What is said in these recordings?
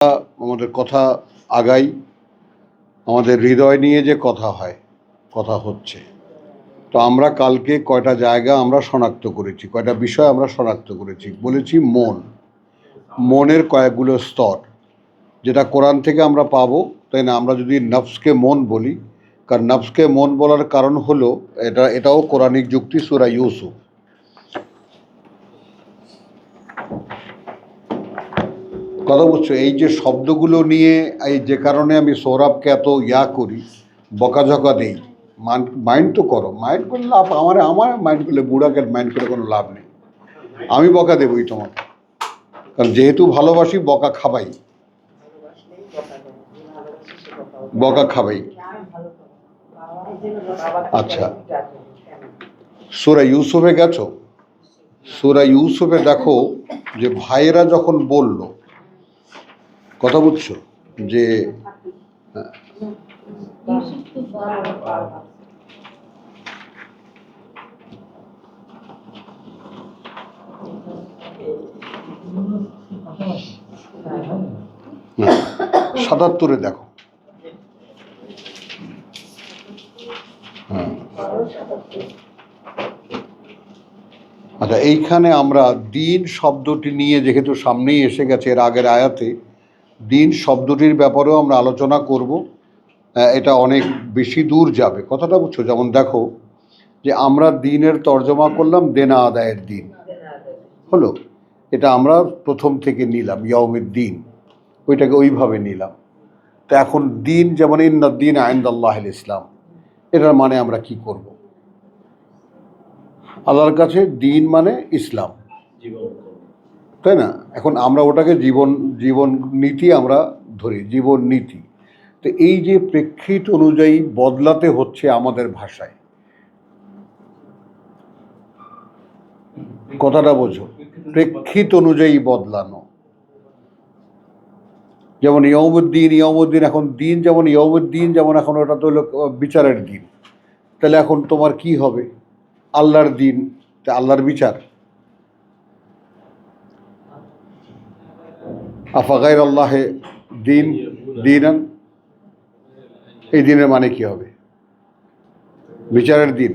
আমাদের কথা আগাই, আমাদের হৃদয় নিয়ে যে কথা হয়, কথা হচ্ছে। তো আমরা কালকে কয়টা জায়গা আমরা শনাক্ত করেছি, কয়টা বিষয় আমরা শনাক্ত করেছি। বলেছি মনের কয়েকগুলো স্তর, যেটা কোরআন থেকে আমরা পাবো, তাই না? আমরা যদি নফসকে মন বলি, কারণ নফসকে মন বলার কারণ হলো এটাও কোরআনিক যুক্তি। সূরা ইউসুফ, কথা বুঝছো? এই যে শব্দগুলো নিয়ে, এই যে কারণে আমি সৌরভকে এত করি, বকাঝকা দেই, মাইন্ড তো করো, মাইন্ড করলে লাভ, আমার মাইন্ড করলে, বুড়াকে মাইন্ড করে কোনো লাভ নেই। আমি বকা দেবই তোমাকে, কারণ যেহেতু ভালোবাসি, বকা খাবাই, বকা খাবাই। আচ্ছা, সূরা ইউসুফে গেছো? সূরা ইউসুফে দেখো যে ভাইয়েরা যখন বলল, কথা বুঝছো, যে সাতাত্তরে দেখো, আচ্ছা, এইখানে আমরা দিন শব্দটি নিয়ে, যেহেতু সামনেই এসে গেছে এর আগের আয়াতে, দিন শব্দটির ব্যাপারেও আমরা আলোচনা করব। এটা অনেক বেশি দূর যাবে, কথাটা বুঝছো? যেমন দেখো যে আমরা দিনের তর্জমা করলাম দেনা আদায়ের দিন, হলো, এটা আমরা প্রথম থেকে নিলাম, ইয়াউমের দিন, ওইটাকে ওইভাবে নিলাম। তো এখন দিন, যেমন ইন্নাদ-দীন ইনদাল্লাহিল ইসলাম, এটার মানে আমরা কি করব? আল্লাহর কাছে দিন মানে ইসলাম, তাই না? এখন আমরা ওটাকে জীবন নীতি আমরা ধরি, জীবন নীতি। তো এই যে প্রেক্ষিত অনুযায়ী বদলাতে হচ্ছে আমাদের ভাষায়, কথাটা বোঝো, প্রেক্ষিত অনুযায়ী বদলানো। যেমন ইয়ৌমুদ্দিন, এখন দিন যেমন ইয়ৌমুদ্দিন, যেমন এখন ওটা তো হলো বিচারের দিন, তাহলে এখন তোমার কি হবে? আল্লাহর দিন, তা আল্লাহর বিচার। আফা গায়র আল্লাহে দিনান, এই দিনের মানে কি হবে? বিচারের দিন।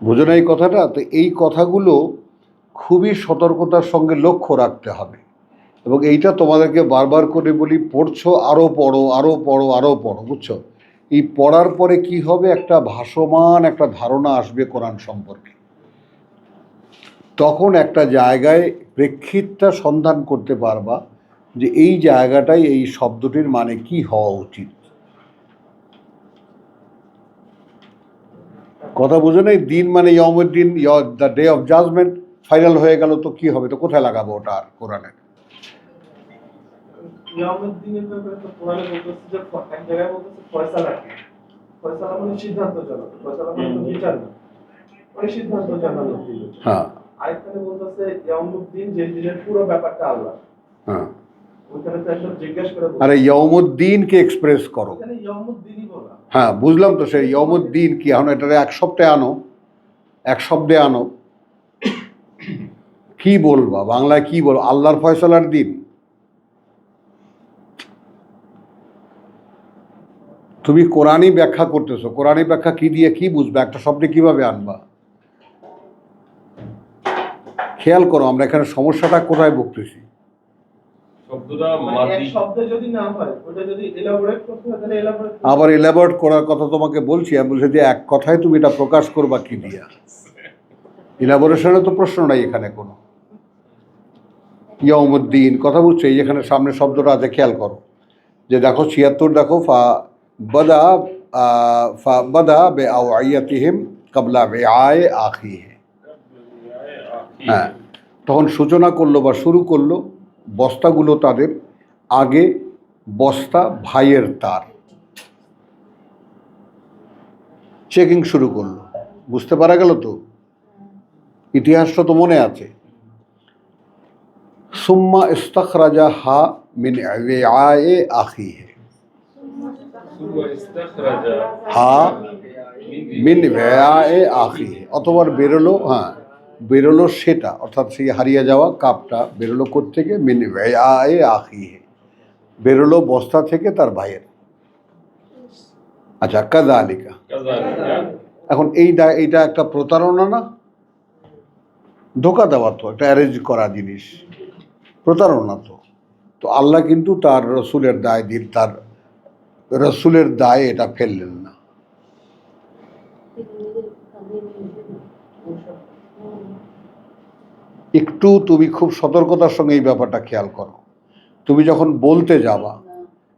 বুঝো না এই কথাটা? তো এই কথাগুলো খুবই সতর্কতার সঙ্গে লক্ষ্য রাখতে হবে, এবং এইটা তোমাদেরকে বারবার করে বলি, পড়ছো, আরও পড়ো, আরও পড়ো, আরও পড়ো, বুঝছো? এই পড়ার পরে কি হবে? একটা ভাসমান একটা ধারণা আসবে কোরআন সম্পর্কে। তখন একটা জায়গায় প্রেক্ষিতটা সন্ধান করতে পারবা যে এই জায়গাটায় এই শব্দটির মানে কি হওয়া উচিত। কথা বুঝে নেই? দিন মানে ইয়ৌমুদ্দিন, the day of judgement, final হয়ে গেল, তো কি হবে? তো কোথায় লাগাবো ওটা আর কোরআনে? হ্যাঁ, হ্যাঁ, আরে ইয়ৌমুদ্দিনকে এক্সপ্রেস করো। হ্যাঁ, বুঝলাম তো, সেই ইয়ৌমুদ্দিন কি এখন এটারে এক শব্দে আনো, কি বলবা বাংলায়? কি বল? আল্লাহর ফয়সালার দিন। তুমি কোরআনই ব্যাখ্যা করতেছো, কোরআনই ব্যাখ্যা কি দিয়ে কি বুঝবে? একটা শব্দে কিভাবে আনবা? খেয়াল করো আমরা এখানে সমস্যাটা কোথায় ভুগতেছি। আবার এলাবোরেট করার কথা তোমাকে বলছি, আমি বলছি যে এক কথায় তুমি এটা প্রকাশ করবা কি দিয়া? ইলাবোরেশনের তো প্রশ্ন নাই এখানে কোনো। ইয়ৌমুদ্দিন, কথা বুঝছো? এই যেখানে সামনে শব্দটা আছে, খেয়াল করো, যে দেখো ৭৬, দেখো ফা বাদা বে আওয়াইয়াতিহিম কাবলা বিআয়ে আখিহি। হ্যাঁ, তখন সূচনা করলো বা শুরু করলো বস্তাগুলো তাদের আগে, বস্তা ভাইয়ের তার, চেকিং শুরু করলো। বুঝতে পারা গেল তো? ইতিহাসটা তো মনে আছে। সুম্মা ইস্তাখরাজা হা মিন বিআয়ে আখিহি, হা মিন বিআয়ে আখিহি, অথবা বেরোলো, হ্যাঁ, বেরোলো সেটা, অর্থাৎ সেই হারিয়ে যাওয়া কাপটা বেরোলো কোত্থেকে? মিন ওয়ায়ে আখিহি, বেরোলো বস্তা থেকে তার ভাইয়ের। আচ্ছা, কাযালিকা, এখন এইটা একটা প্রতারণা না? ধোকা দেওয়া তো, একটা অ্যারেঞ্জ করা জিনিস, প্রতারণা তো। তো আল্লাহ কিন্তু তার রসুলের দায় দিন, তার রসুলের দায় এটা ফেললেন না। একটু তুমি খুব সতর্কতার সঙ্গে এই ব্যাপারটা খেয়াল করো। তুমি যখন বলতে যাবা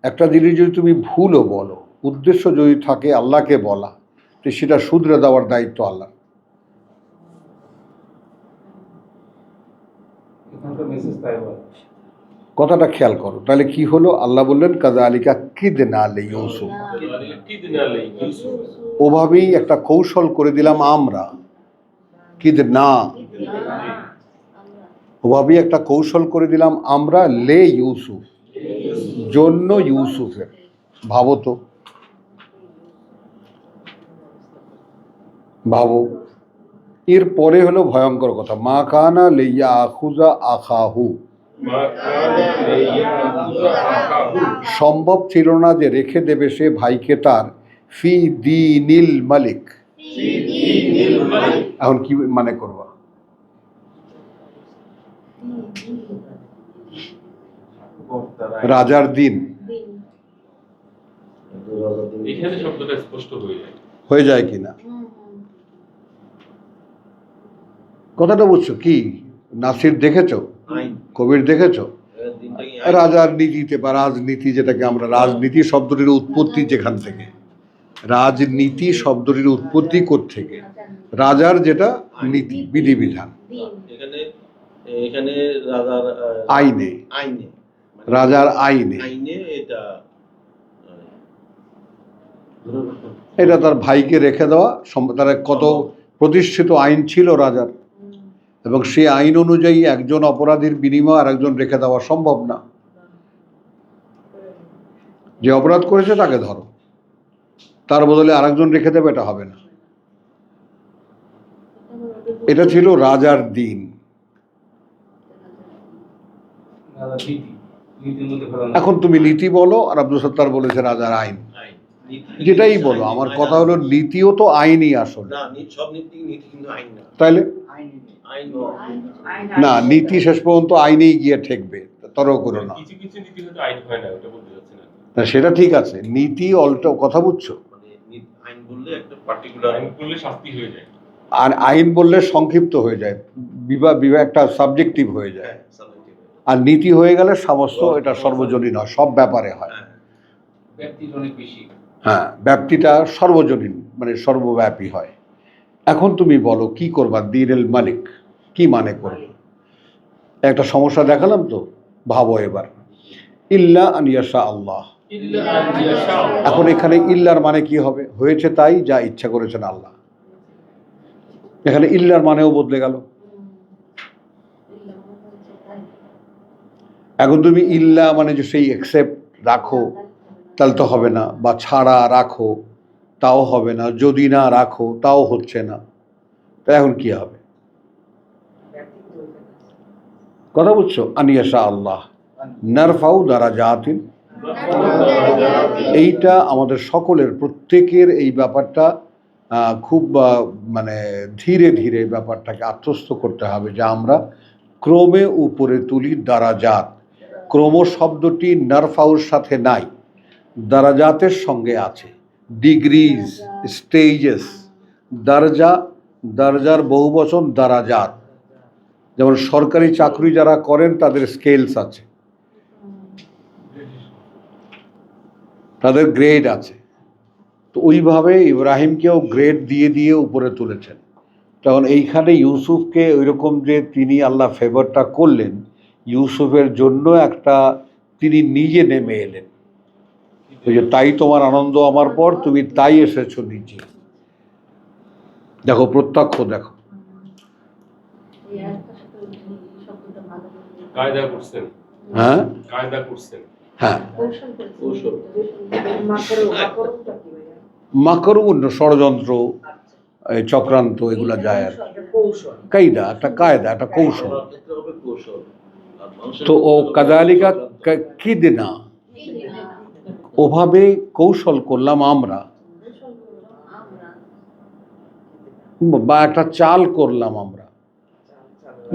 একটা জিনিস, যদি তুমি ভুলও বলো, উদ্দেশ্য যদি থাকে আল্লাহকে বলা, তো সেটা শুধরে দেওয়ার দায়িত্ব আল্লাহ। কথাটা খেয়াল করো, তাহলে কি হলো? আল্লাহ বললেন কাযালিকা কিদনা লিইউসুফ, ওভাবেই একটা কৌশল করে দিলাম আমরা। কিদনা, ওভাবেই একটা কৌশল করে দিলাম আমরা, লে ইউসুফ, জন্য ইউসুফের। ভাবো তো, ভাবো। এর পরে হলো ভয়ঙ্কর কথা, মা কানা লিয়া আখুজা আখাহু, সম্ভব ছিল না যে রেখে দেবে সে ভাইকে তার, ফি দীনিল মালিক। এখন কি মানে করবা? রাজার দিন, এখানে শব্দটা স্পষ্ট হয়ে যায় কিনা? কথাটা বুঝছো কি? নাসির দেখেছো, কবির দেখেছো? রাজার নীতিতে বা রাজনীতি, যেটাকে আমরা রাজনীতি শব্দটির উৎপত্তি যেখান থেকে, রাজনীতি শব্দটির উৎপত্তি কোত্থেকে? রাজার যেটা নীতি, বিধিবিধান, এখানে রাজার আইনে, আইনে, রাজার আইনে, এটা এটা তার ভাইকে রেখে দেওয়া। তার কত প্রতিষ্ঠিত আইন ছিল রাজার, এবং সেই আইন অনুযায়ী একজন অপরাধীর বিনিময়ে আর একজন রেখে দেওয়া সম্ভব না। যে অপরাধ করেছে তাকে ধরো, তার বদলে আরেকজন রেখে দেবে, এটা হবে না। এটা ছিল রাজার দিন। এখন তুমি নীতি বলো, আর আব্দুল সত্তার বলেছে রাজার আইন। যেটাই বলো, আমার কথা হলো নীতিও তো আইনই আসলে। তাইলে না, নীতি শেষ পর্যন্ত আইনেই গিয়ে ঠেকবে, তর্ক করো না। সেটা ঠিক আছে, নীতি অল্টা, কথা বুঝছো? আর আইন বললে সংক্ষিপ্ত হয়ে যায়, বিবাহ একটা সাবজেক্টিভ হয়ে যায়। আর নীতি হয়ে গেলে সমস্ত, এটা সর্বজনীন হয়, সব ব্যাপারে হয়। হ্যাঁ, ব্যাপ্তিটা সর্বজনীন, মানে সর্বব্যাপী হয়। এখন তুমি বলো কি করবা? দীনুল মালিক কি মানে করবে? একটা সমস্যা দেখালাম তো, ভাবো এবার। ইল্লা আন ইয়াশা আল্লাহ, এখন এখানে ইল্লার মানে কি হবে? হয়েছে তাই, যা ইচ্ছা করেছেন আল্লাহ। এখানে ইল্লার মানেও বদলে গেল। এখন তুমি ইল্লা মানে যে সেই একসেপ্ট রাখো, তাহলে তো হবে না, বা ছাড়া রাখো তাও হবে না, যদি না রাখো তাও হচ্ছে না। তাই এখন কি হবে? কথা বুঝছো? আনিয়াশা আল্লাহ নারফাউ দারাজাতিন, এইটা আমাদের সকলের, প্রত্যেকের এই ব্যাপারটা খুব মানে ধীরে ধীরে ব্যাপারটাকে আত্মস্থ করতে হবে, যে আমরা ক্রমে উপরে তুলি দারাজাত। ক্রম শব্দটি নারফাউর সাথে নাই, দারাজাতের সঙ্গে আছে। ডিগ্রিজ, স্টেজেস, দরজা, দরজার বহু বচন দারাজাত। যেমন সরকারি চাকরি যারা করেন তাদের স্কেলস আছে, তাদের গ্রেড আছে। তো ওইভাবে ইব্রাহিমকেও গ্রেড দিয়ে দিয়ে উপরে তুলেছেন। তখন এইখানে ইউসুফকে ওইরকম যে তিনি আল্লাহ ফেভারটা করলেন, ইউসুফের জন্য একটা তিনি নিজে নেমে এলেন, ওই যে তাই তোমার আনন্দ আমার পর, তুমি তাই এসেছো নিজে। দেখো, প্রত্যক্ষ দেখো। হ্যাঁ হ্যাঁ, মাকরুন ষড়যন্ত্র, এই চক্রান্ত এগুলা যায় আর কৌশল কায়দা, একটা কায়দা, একটা কৌশল। আমার ক্ষেত্রে হবে কৌশল আর মানুষের তো ও ক্ষেত্রে হবে কাদালিকা চক্রান্ত। কিদনা, ওভাবে কৌশল করলাম আমরা, বা একটা চাল করলাম আমরা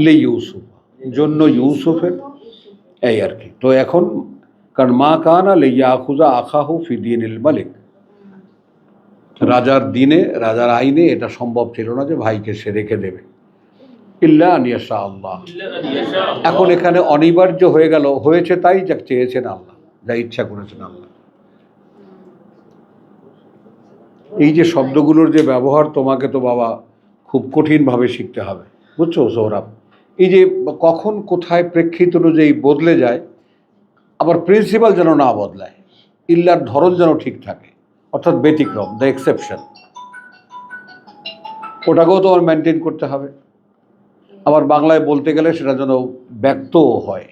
লে ইউসুফ, জন্য ইউসুফের, এই আর কি। তো এখন কারণ মা কানা লে ইয়াখুজা আখাহু ফি দীনিল মালিক, রাজার দিনে, রাজার আইনে এটা সম্ভব ছিল না যে ভাইকে সে রেখে দেবে, ইল্লা আন ইয়াশা আল্লাহ। ইল্লা আন ইয়াশা আল্লাহ। এখন এখানে অনিবার্য হয়ে গেল, হয়েছে তাই যা চেয়েছেন আল্লাহ, যা ইচ্ছা করেছেন আল্লাহ। এই যে শব্দগুলোর যে ব্যবহার, তোমাকে তো বাবা খুব কঠিনভাবে শিখতে হবে, বুঝছো সৌরভ? এই যে কখন কোথায় প্রেক্ষিত অনুযায়ী বদলে যায়, আবার প্রিন্সিপাল যেন না বদলায়, ইল্লার ধরন যেন ঠিক থাকে, অর্থাৎ ব্যতিক্রম, দ্য এক্সেপশন, ওটাকেও তো আমার মেনটেন করতে হবে। আবার বাংলায় বলতে গেলে সেটা যেন ব্যক্তও হয়,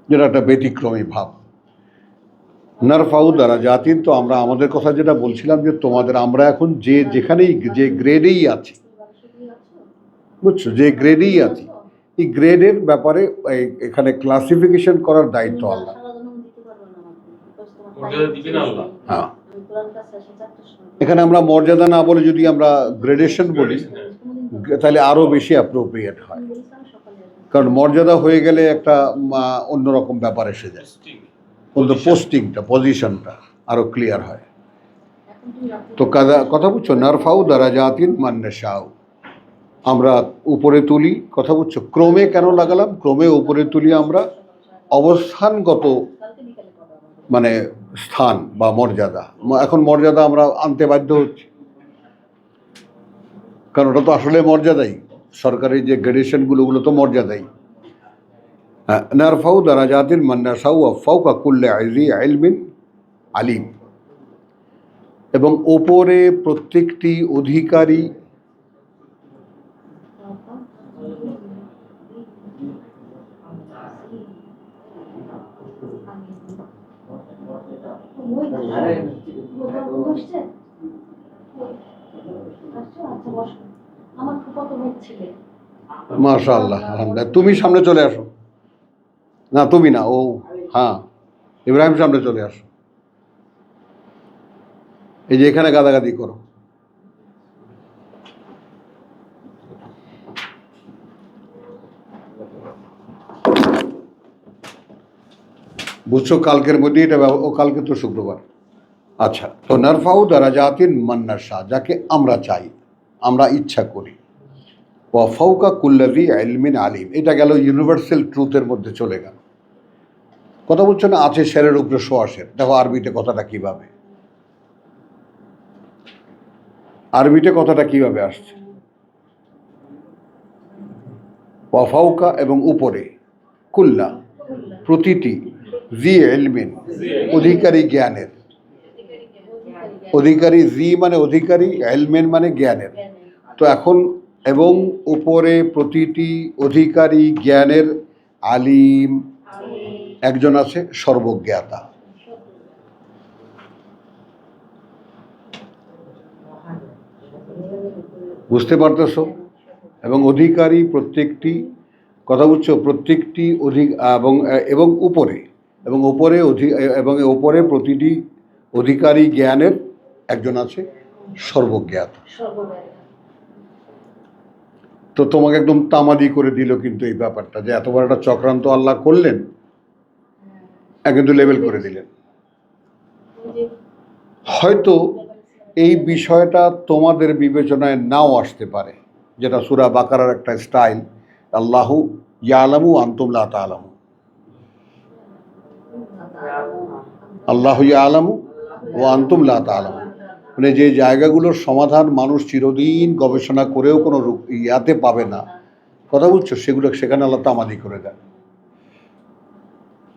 যেটা একটা ব্যতিক্রমী ভাব। নারফাউ দ্বারা জাতির, তো আমরা আমাদের কথা যেটা বলছিলাম যে তোমাদের, আমরা এখন যে যেখানেই যে গ্রেডেই আছি, বুঝছো, যে গ্রেডেই আছি, এই গ্রেডের ব্যাপারে এখানে ক্লাসিফিকেশন করার দায়িত্ব আল্লাহ। মর্যাদা দিবেন আল্লাহ। হ্যাঁ, এখানে আমরা মর্যাদা না বলে যদি আমরা গ্রেডেশন বলি তাহলে আরও বেশি অ্যাপ্রোপ্রিয়েট হয়, কারণ মর্যাদা হয়ে গেলে একটা অন্যরকম ব্যাপার এসে যায়, পোস্টিংটা, পজিশনটা আরও ক্লিয়ার হয়। তো কথা বুঝছো, নারফাউ দ্বারা জাতিন মান্নাশাউ, আমরা উপরে তুলি, কথা বুঝছো, ক্রমে কেন লাগালাম, ক্রমে উপরে তুলি আমরা অবস্থানগত মানে স্থান বা মর্যাদা। এখন মর্যাদা আমরা আনতে বাধ্য হচ্ছি, কারণ ওটা তো আসলে মর্যাদাই, সরকারি যে গ্রেডেশনগুলো, ওগুলো তো মর্যাদাই। নারফাউ দ্বারা জাতিন মান্নাশাউ ফাওকা কুল্লি জি ইলমিন আলিম, এবং ওপরে প্রত্যেকটি অধিকারী, মাশাআল্লাহ, আলহামদুলিল্লাহ। তুমি সামনে চলে আসো, না তুমি না, ও হ্যাঁ, ইব্রাহিম সামনে চলে আসো, এই যে এখানে গাদাগাদি করো। বুঝছো, কালকের মধ্যে এটা ও কালকে তো শুক্রবার। আচ্ছা, তো নারফাউ দ্বারা জাতিন মান্নাশা, যাকে আমরা চাই, আমরা ইচ্ছা করি, ওয়া ফাওকা কুল্লি ইলমিন আলিম, এটা গেল ইউনিভার্সাল ট্রুথের মধ্যে চলে গেল। কথা বলছো না, আছে শেরের উপরে সোয়াশের। দেখো আরবিতে কথাটা কিভাবে, আরবিতে কথাটা কিভাবে আসছে, ওয়া ফাওকা এবং উপরে, কুল্লা প্রতিটি, জি ইলমিন অধিকারী জ্ঞানের, অধিকারী, জি মানে অধিকারী, ইলমিন মানে জ্ঞানের। তো এখন এবং উপরে প্রতিটি অধিকারী জ্ঞানের, আলিম একজন আছে সর্বজ্ঞাতা। বুঝতে পারতেছো? এবং অধিকারী প্রত্যেকটি, কথা বুঝছো, প্রত্যেকটি এবং উপরে, এবং উপরে এবং উপরে প্রতিটি অধিকারী জ্ঞানের একজন আছে সর্বজ্ঞাতা। তো তোমাকে একদম তামাদি করে দিল কিন্তু এই ব্যাপারটা, যে এত বড় একটা চক্রান্ত আল্লাহ করলেন, কিন্তু লেবেল করে দিলেন। হয়তো এই বিষয়টা তোমাদের বিবেচনায় নাও আসতে পারে, যেটা সূরা বাকারার একটা স্টাইল, আল্লাহু ইয়ালামু আনতুম লা তা'লামু, আল্লাহু ইয়ালামু ওয়া আনতুম লা তা'লামু, মানে যে জায়গাগুলোর সমাধান মানুষ চিরদিন গবেষণা করেও কোনো ইয়াতে পাবে না, কথা বুঝছো, সেগুলো সেখানে আল্লাহ তামাদি করে দেন।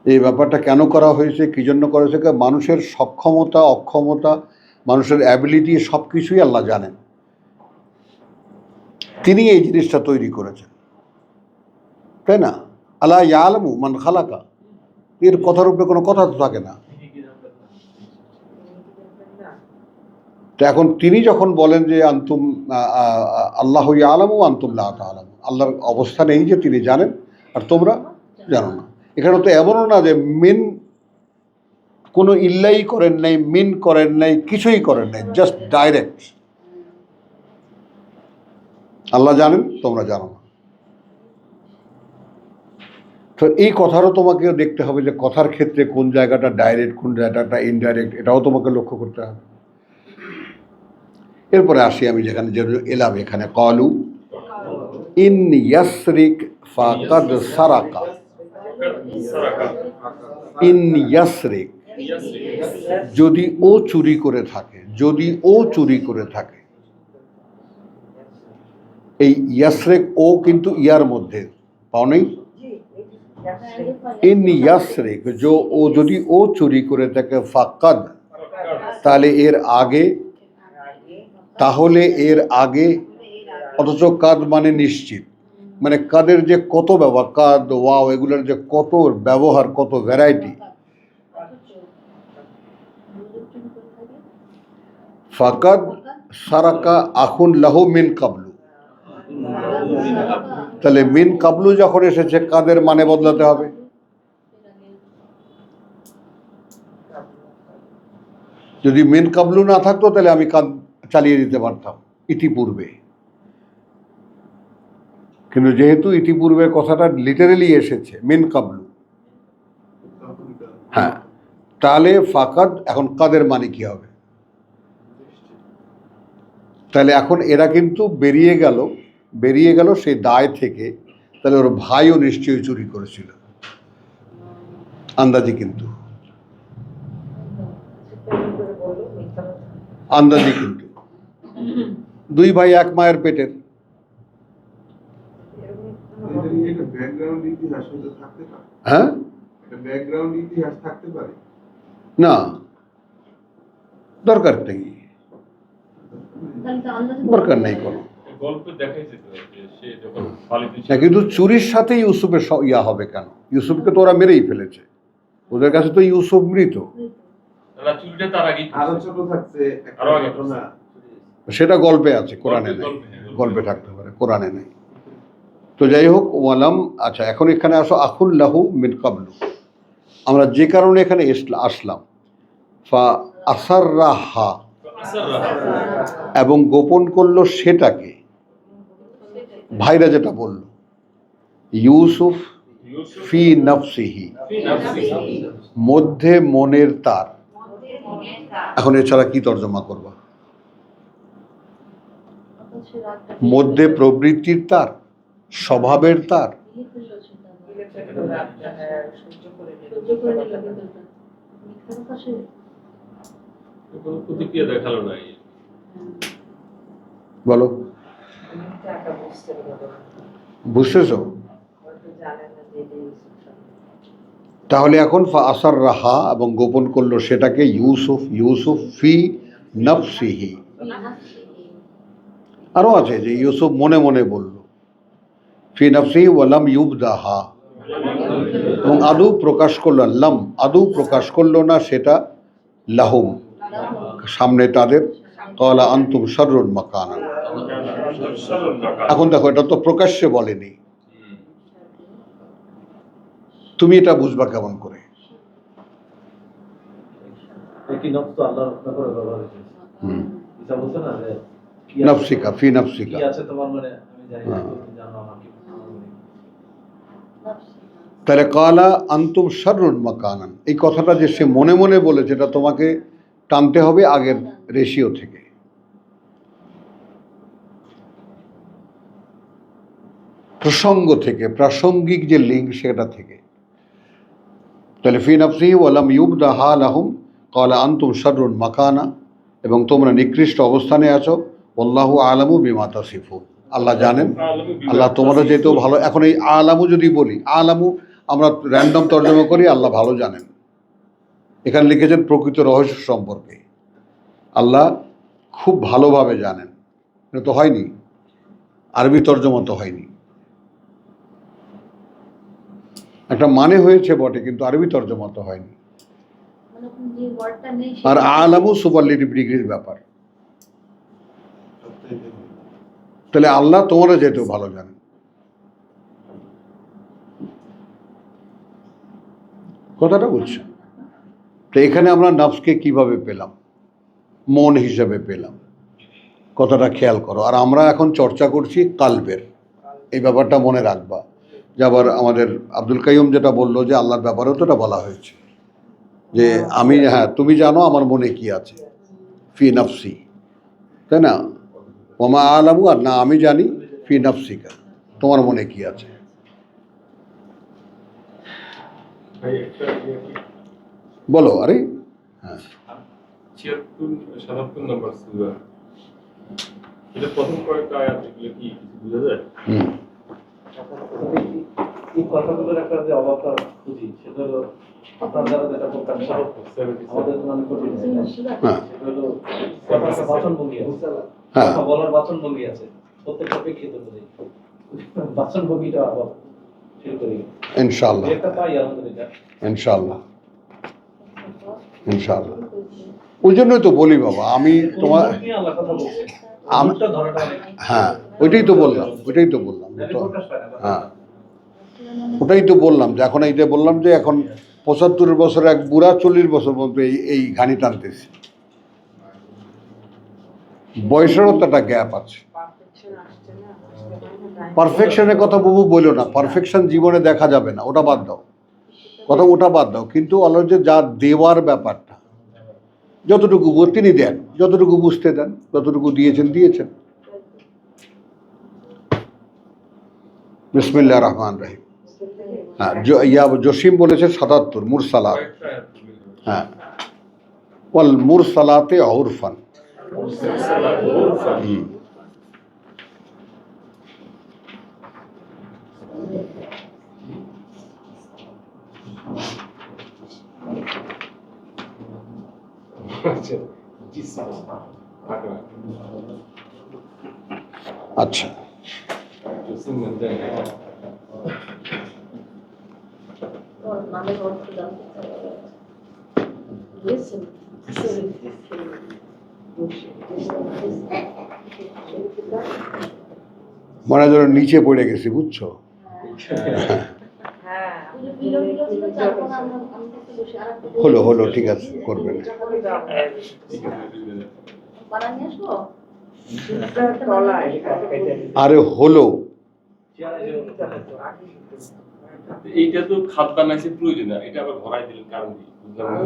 এই ব্যাপারটা কেন করা হয়েছে, কী জন্য করা হয়েছে, মানুষের সক্ষমতা, অক্ষমতা, মানুষের অ্যাবিলিটি, সব কিছুই আল্লাহ জানেন। তিনি এই জিনিসটা তৈরি করেছেন, তাই না? আল্লাহ ইয়ালামু মান খালাকা, এর কথার উপরে কোনো কথা তো থাকে না। তো এখন তিনি যখন বলেন যে আন্তুম আল্লাহ আলামু আন্তুম লা তাআলামু, আল্লাহর অবস্থান এই যে তিনি জানেন আর তোমরা জানো না। এখানে তো এমনও না যে মিন কোনো ইল্লাই করেন নাই, মিন করেন নাই, কিছুই করেন নাই, জাস্ট ডাইরেক্ট আল্লাহ জানেন তোমরা জানো না। তো এই কথারও তোমাকে দেখতে হবে যে কথার ক্ষেত্রে কোন জায়গাটা ডাইরেক্ট, কোন জায়গাটা ইনডাইরেক্ট, এটাও তোমাকে লক্ষ্য করতে হবে। এরপরে আসি আমি যেখানে যে এলাম, এখানে কলু ইন ইয়াসরিক ফাকাদ সারাকা। ইন ইয়াসরিক, যদি ও চুরি করে থাকে, যদি ও চুরি করে থাকে। এই ইয়াসরিক ও কিন্তু ইয়ার মধ্যে পাও নেই। ইন ইয়াসরিক, ও যদি ও চুরি করে থাকে, ফাকাদ, তাহলে এর আগে, তাহলে এর আগে, অথচ কাদ মানে নিশ্চিত, মানে কাদের যে কত ব্যবহার, কাদ ওয়াও এগুলোর যে কত ব্যবহার, কত ভ্যারাইটি। ফাকাদ সারাকা আখুন লাহু মিন কাবলু, তাহলে মিন কাবলু যখন এসেছে কাদের মানে বদলাতে হবে। যদি মিন কাবলু না থাকতো তাহলে আমি কাদ চালিয়ে দিতে পারতাম ইতিপূর্বে, কিন্তু যেহেতু ইতিপূর্বে কথাটা লিটারেলি এসেছে মিন কাবলু, হ্যাঁ, তাহলে ফাকাদ এখন কাদের মানে কি হবে? তাহলে এখন এরা কিন্তু বেরিয়ে গেল সেই দায় থেকে। তাহলে ওর ভাইও নিশ্চয়ই চুরি করেছিল, আন্দাজি, কিন্তু আন্দাজি, কিন্তু দুই ভাই এক মায়ের পেটের। হ্যাঁ, না, দরকার নেই, দরকার নেই কোনো। কিন্তু চুরির সাথে ইউসুফের ইয়া হবে কেন? ইউসুফকে তো ওরা মেরেই ফেলেছে, ওদের কাছে তো ইউসুফ মৃত। সেটা গল্পে আছে, কোরআনে নেই। গল্পে থাকতে পারে, কোরআনে নেই। তো যাই হোক, ওয়ালাম, আচ্ছা এখন এখানে আসো আখুল লাহু মিন কাবলু। আমরা যে কারণে এখানে আসলাম, ফা আসাররাহা, এবং গোপন করলো সেটাকে। ভাইরা যেটা বলল, ইউসুফ ফি নফসিহি, মধ্যে মনের তার। এখন এছাড়া কি তর্জমা করবা? মধ্যে প্রবৃত্তির তার, স্বভাবের তার। বলো, বুঝতেছ? তাহলে এখন আসার রাহা, এবং গোপন করলো সেটাকে, ইউসুফ ফি নফসিহি। আরো আছে যে ইউসুফ মনে মনে বলল, ফি নফসিহি ওয়ালাম ইউবদাহা, এবং আদৌ প্রকাশ করলো, আদৌ প্রকাশ করলো না সেটা, লাহুম, সামনে তাদের, ক্বালা আনতুম শাররুন মাকানা। এখন দেখো, এটা তো প্রকাশ্যে বলেনি, তুমি এটা বুঝবা কেমন করে? নফসিকা, ফি নফসিকা, তাহলে ক্বালা আনতুম শাররুন মাকানান, এই কথাটা যে সে মনে মনে বলেছে, এটা তোমাকে টানতে হবে আগের রেশিও থেকে। প্রসঙ্গ থেকে, প্রাসঙ্গিক যে লিঙ্ক সেটা থেকে। তাহলে ফি নফসিহি ওয়ালাম ইউবদাহা লাহুম ক্বালা আনতুম শাররুন মাকানা, এবং তোমরা নিকৃষ্ট অবস্থানে আছো। আল্লাহু আলামু বিমা তাসিফুন, আল্লাহ জানেন, আল্লাহ তোমরা যেহেতু ভালো। এখন এই আলামু যদি বলি, আলামু আমরা র্যান্ডম তর্জমা করি, আল্লাহ ভালো জানেন। এখানে লিখেছেন প্রকৃত রহস্য সম্পর্কে, আল্লাহ খুব ভালোভাবে জানেন। এটা তো হয়নি, আরবি তর্জমা তো হয়নি। একটা মানে হয়েছে বটে, কিন্তু আরবি তর্জমা তো হয়নি। আর আলামু সুপারলেটিভ ডিগ্রির ব্যাপার, তাহলে আল্লাহ তোমারও যেতেও ভালো জানেন। কথাটা বুঝছো? তো এখানে আমরা নফসকে কিভাবে পেলাম? মন হিসাবে পেলাম। কথাটা খেয়াল করো। আর আমরা এখন চর্চা করছি কালবের, এই ব্যাপারটা মনে রাখবা। যে আবার আমাদের আব্দুল কাইয়ুম যেটা বললো যে আল্লাহর ব্যাপারেও তো এটা বলা হয়েছে যে আমি, হ্যাঁ তুমি জানো আমার মনে কি আছে, ফি নফসি, তাই না? ওমা আলামু, আর না আমি জানি ফি নফসিকা, তোমার মনে কি আছে। ভাই একটা বলো। আরে হ্যাঁ, 76-77 নম্বর সূরা, এটা প্রথম কয়েকটা আয়াত এগুলো কি কিছু বোঝা যায়? এই কথাগুলোর একটা যে অবতার খুঁজি, সেটা হলো আপনার দ্বারা যেটা করতাম আমাদের জন্য অনেক কঠিন হয়ে যায়। হ্যাঁ, সেটা হলো কথার একটা বাচনভঙ্গি আছে, হ্যাঁ, কথা বলার বাচনভঙ্গি আছে, প্রত্যেকটা প্রেক্ষিত করি বাচনভঙ্গিটা আবার শুরু করি। ইনশাআল্লাহ, একটা পাই আলহামদুলিল্লাহ। ইনশাআল্লাহ, ইনশাআল্লাহ। ওই জন্যই তো বলি বাবা, আমি তোমার, অনুভব নিয়ে আল্লাহ কথা বলছে, আমি, অনুভবটা ধরাটা অনেক হ্যাঁ ওইটাই তো বললাম, ওইটাই তো বললাম যে তো, প্রকাশ পায় না। হ্যাঁ ওটাই তো বললাম যে এখন এইটা বললাম যে এখন 75 বছর এক বুড়া 40 বছর পর্যন্ত এই এই ঘানি টানতেছি। বয়সেরও তো একটা গ্যাপ আছে। পারফেকশনের কথা বহু বলো না, পারফেকশন জীবনে দেখা যাবে না, ওটা বাদ দাও, কথা ওটা বাদ দাও। কিন্তু আল্লাহ যে যা দেওয়ার ব্যাপারটা, যতটুকু তিনি দেন, যতটুকু বুঝতে দেন, যতটুকু দিয়েছেন দিয়েছেন। বিসমিল্লাহির রহমানির রহিম। হ্যাঁ, জসিম বলেছে 77 মুরসালাত। কয়েকটা আয়াত বলে দাও। হ্যাঁ, ওয়াল মুরসালাতে উরফান। হুম। আচ্ছা, জি স্যার। আগে আচ্ছা, জসিম দেন। মনে হয় যেন নিচে পড়ে গেছি, বুঝছো? হলো হলো, ঠিক আছে, করবেন। ঠিক আছে। আরে হলো, এইটা তো খাত বানাইছে প্রয়োজন, এটা আবার ভরাই দিলেন কারণ কি? বুঝলাম না।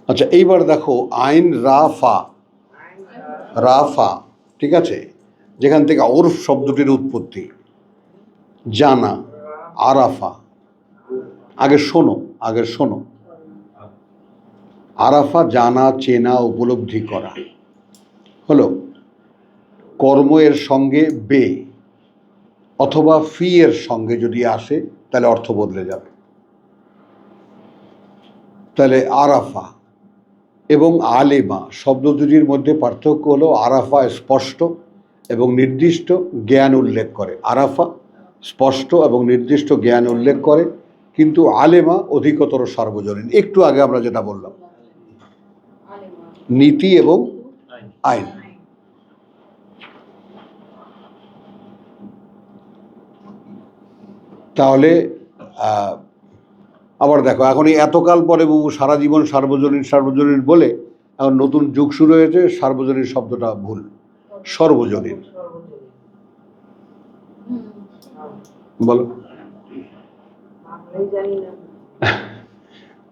আচ্ছা এইবার দেখো আইন রাফা, রাফা, ঠিক আছে, যেখান থেকে ওরফ শব্দটির উৎপত্তি, জানা, আরাফা। আগে শোনো, আগে শোনো। আরাফা জানা, চেনা, উপলব্ধি করা হলো। কর্ম এর সঙ্গে বে অথবা ফি এর সঙ্গে যদি আসে তাহলে অর্থ বদলে যাবে। তাহলে আরাফা এবং আলেমা শব্দ দুটির মধ্যে পার্থক্য হলো আরাফা স্পষ্ট এবং নির্দিষ্ট জ্ঞান উল্লেখ করে। আরাফা স্পষ্ট এবং নির্দিষ্ট জ্ঞান উল্লেখ করে, কিন্তু আলেমা অধিকতর সার্বজনীন। একটু আগে আমরা যেটা বললাম, নীতি এবং আইন। তাহলে আবার দেখো এখন এই এতকাল পরে বাবু সারা জীবন সার্বজনীন সার্বজনীন বলে এখন নতুন যুগ শুরু হয়েছে, সার্বজনীন শব্দটা ভুল, সর্বজনীন বলো।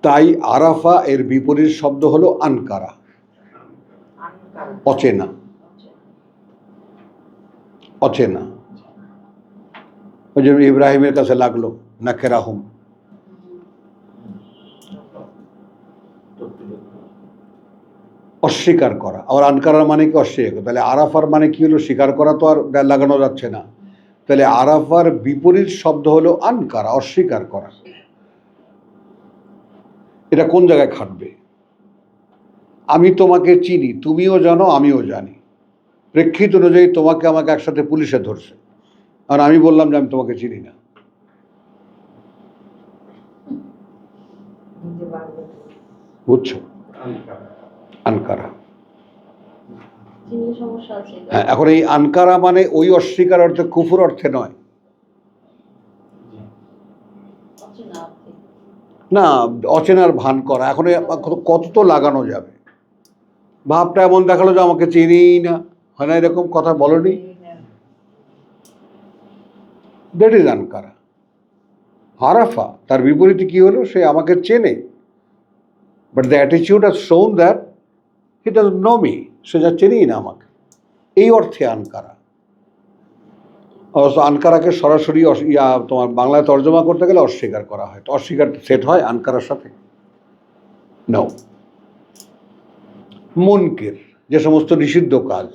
তাই আরাফা এর বিপরীত শব্দ হলো আনকারা, অচেনা, অচেনা। ওই জন্য ইব্রাহিমের কাছে লাগলো নাকেরাহুম, অস্বীকার করা। আবার আনকারার মানে কি? অস্বীকার। তাহলে আরাফার মানে কি হলো? স্বীকার করা তো আর লাগানো যাচ্ছে না। তাহলে আরাফার বিপরীত শব্দ হলো আনকারা, অস্বীকার করা। এটা কোন জায়গায় খাটবে? আমি তোমাকে চিনি, তুমিও জানো, আমিও জানি। প্রেক্ষিত অনুযায়ী তোমাকে আমাকে একসাথে পুলিশে ধরছে, আর আমি বললাম যে আমি তোমাকে চিনি না। বুঝছো? আনকারা। চিনির সমস্যা আছে হ্যাঁ, এখন এই আনকারা মানে ওই অস্বীকার অর্থে, কুফুর অর্থে নয়। অচেনা অর্থে। না, অচেনার ভান করা। এখন কত তো লাগানো যাবে। ভাবটা এমন দেখালো যে আমাকে চিনিই না, হয় না এরকম কথা বলনি? That is আনকারা। হারাফা তার বিপরীতে কি হলো, সে আমাকে চেনে, বাট দ্য অ্যাটিচিউড has shown that he doesn't know me, সে যা চেনেই না আমাকে, এই অর্থে আনকারা। অবশ্য আনকারাকে সরাসরি তোমার বাংলায় তর্জমা করতে গেলে অস্বীকার করা হয়, তো অস্বীকার সেট হয় আনকারার সাথে? নাও। মুনকির, যে সমস্ত নিষিদ্ধ কাজ।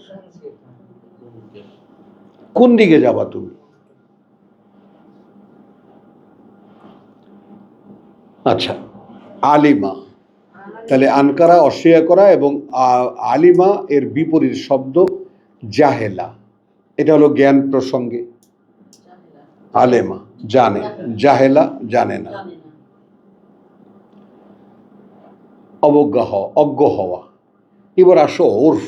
কোন দিকে যাবা তুমি? আচ্ছা, আলিমা, তাহলে আনকারা অস্বীকার করা, এবং আলিমা এর বিপরীত শব্দ জাহেলা, এটা হলো জ্ঞান প্রসঙ্গে। আলেমা জানে, জাহেলা জানে না। জানে না। অবজ্ঞা হওয়া, অজ্ঞ হওয়া। এবার আসো ওরফ।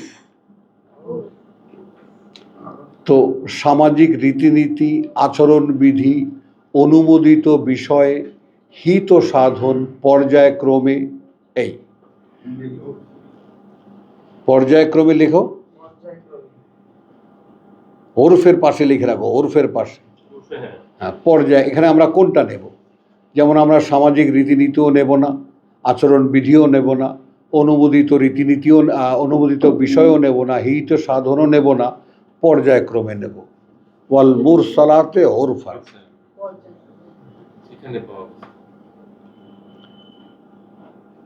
তো সামাজিক রীতিনীতি, আচরণবিধি, অনুমোদিত বিষয়ে হিত সাধন পর্যায়ক্রমে, এই পর্যায়ক্রমে লেখো, ওরফের পাশে লিখে রাখো, ওরফের পাশে। হ্যাঁ, পর্যায়। এখানে আমরা কোনটা নেব? যেমন আমরা সামাজিক রীতিনীতিও নেব না, আচরণবিধিও নেব না, অনুমোদিত রীতিনীতিও, অনুমোদিত বিষয়ও নেব না, হিত সাধনও নেব না, পর্যায়ক্রমে নেব। ওয়াল মুরসালাতে ওরফা। এখানে পাওয়া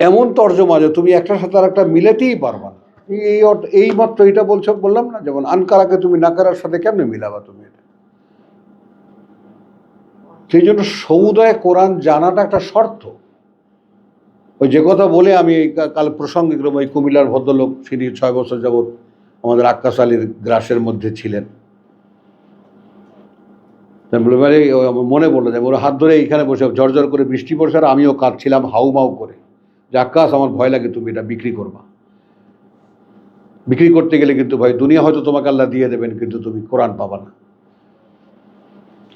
এমন তর্জমা যে তুমি একটার সাথে আর একটা মিলাতেই পারবা না। এই মাত্র এটা বললাম না, যেমন আনকারাকে তুমি নাকারার সাথে কেমনে মিলাবা তুমি এটা? সেই জন্য সমুদায় কোরআন জানাটা একটা শর্ত। ওই যে কথা বলে আমি কাল প্রসঙ্গে ওই কুমিল্লার ভদ্রলোক, তিনি 6 বছর যাবৎ আমাদের আক্কাস আলীর গ্রাসের মধ্যে ছিলেন, মনে পড়লো যে ওর হাত ধরে এইখানে বসে ঝরঝর করে বৃষ্টি পড়ছে, আর আমিও কাঁদছিলাম হাউমাউ করে, যে আক্কাস আমার ভয় লাগে, তুমি এটা বিক্রি করবা। বিক্রি করতে গেলে কিন্তু ভাই দুনিয়া হয়তো তোমাকে আল্লাহ দিয়ে দেবেন, কিন্তু তুমি কোরআন পাবা না।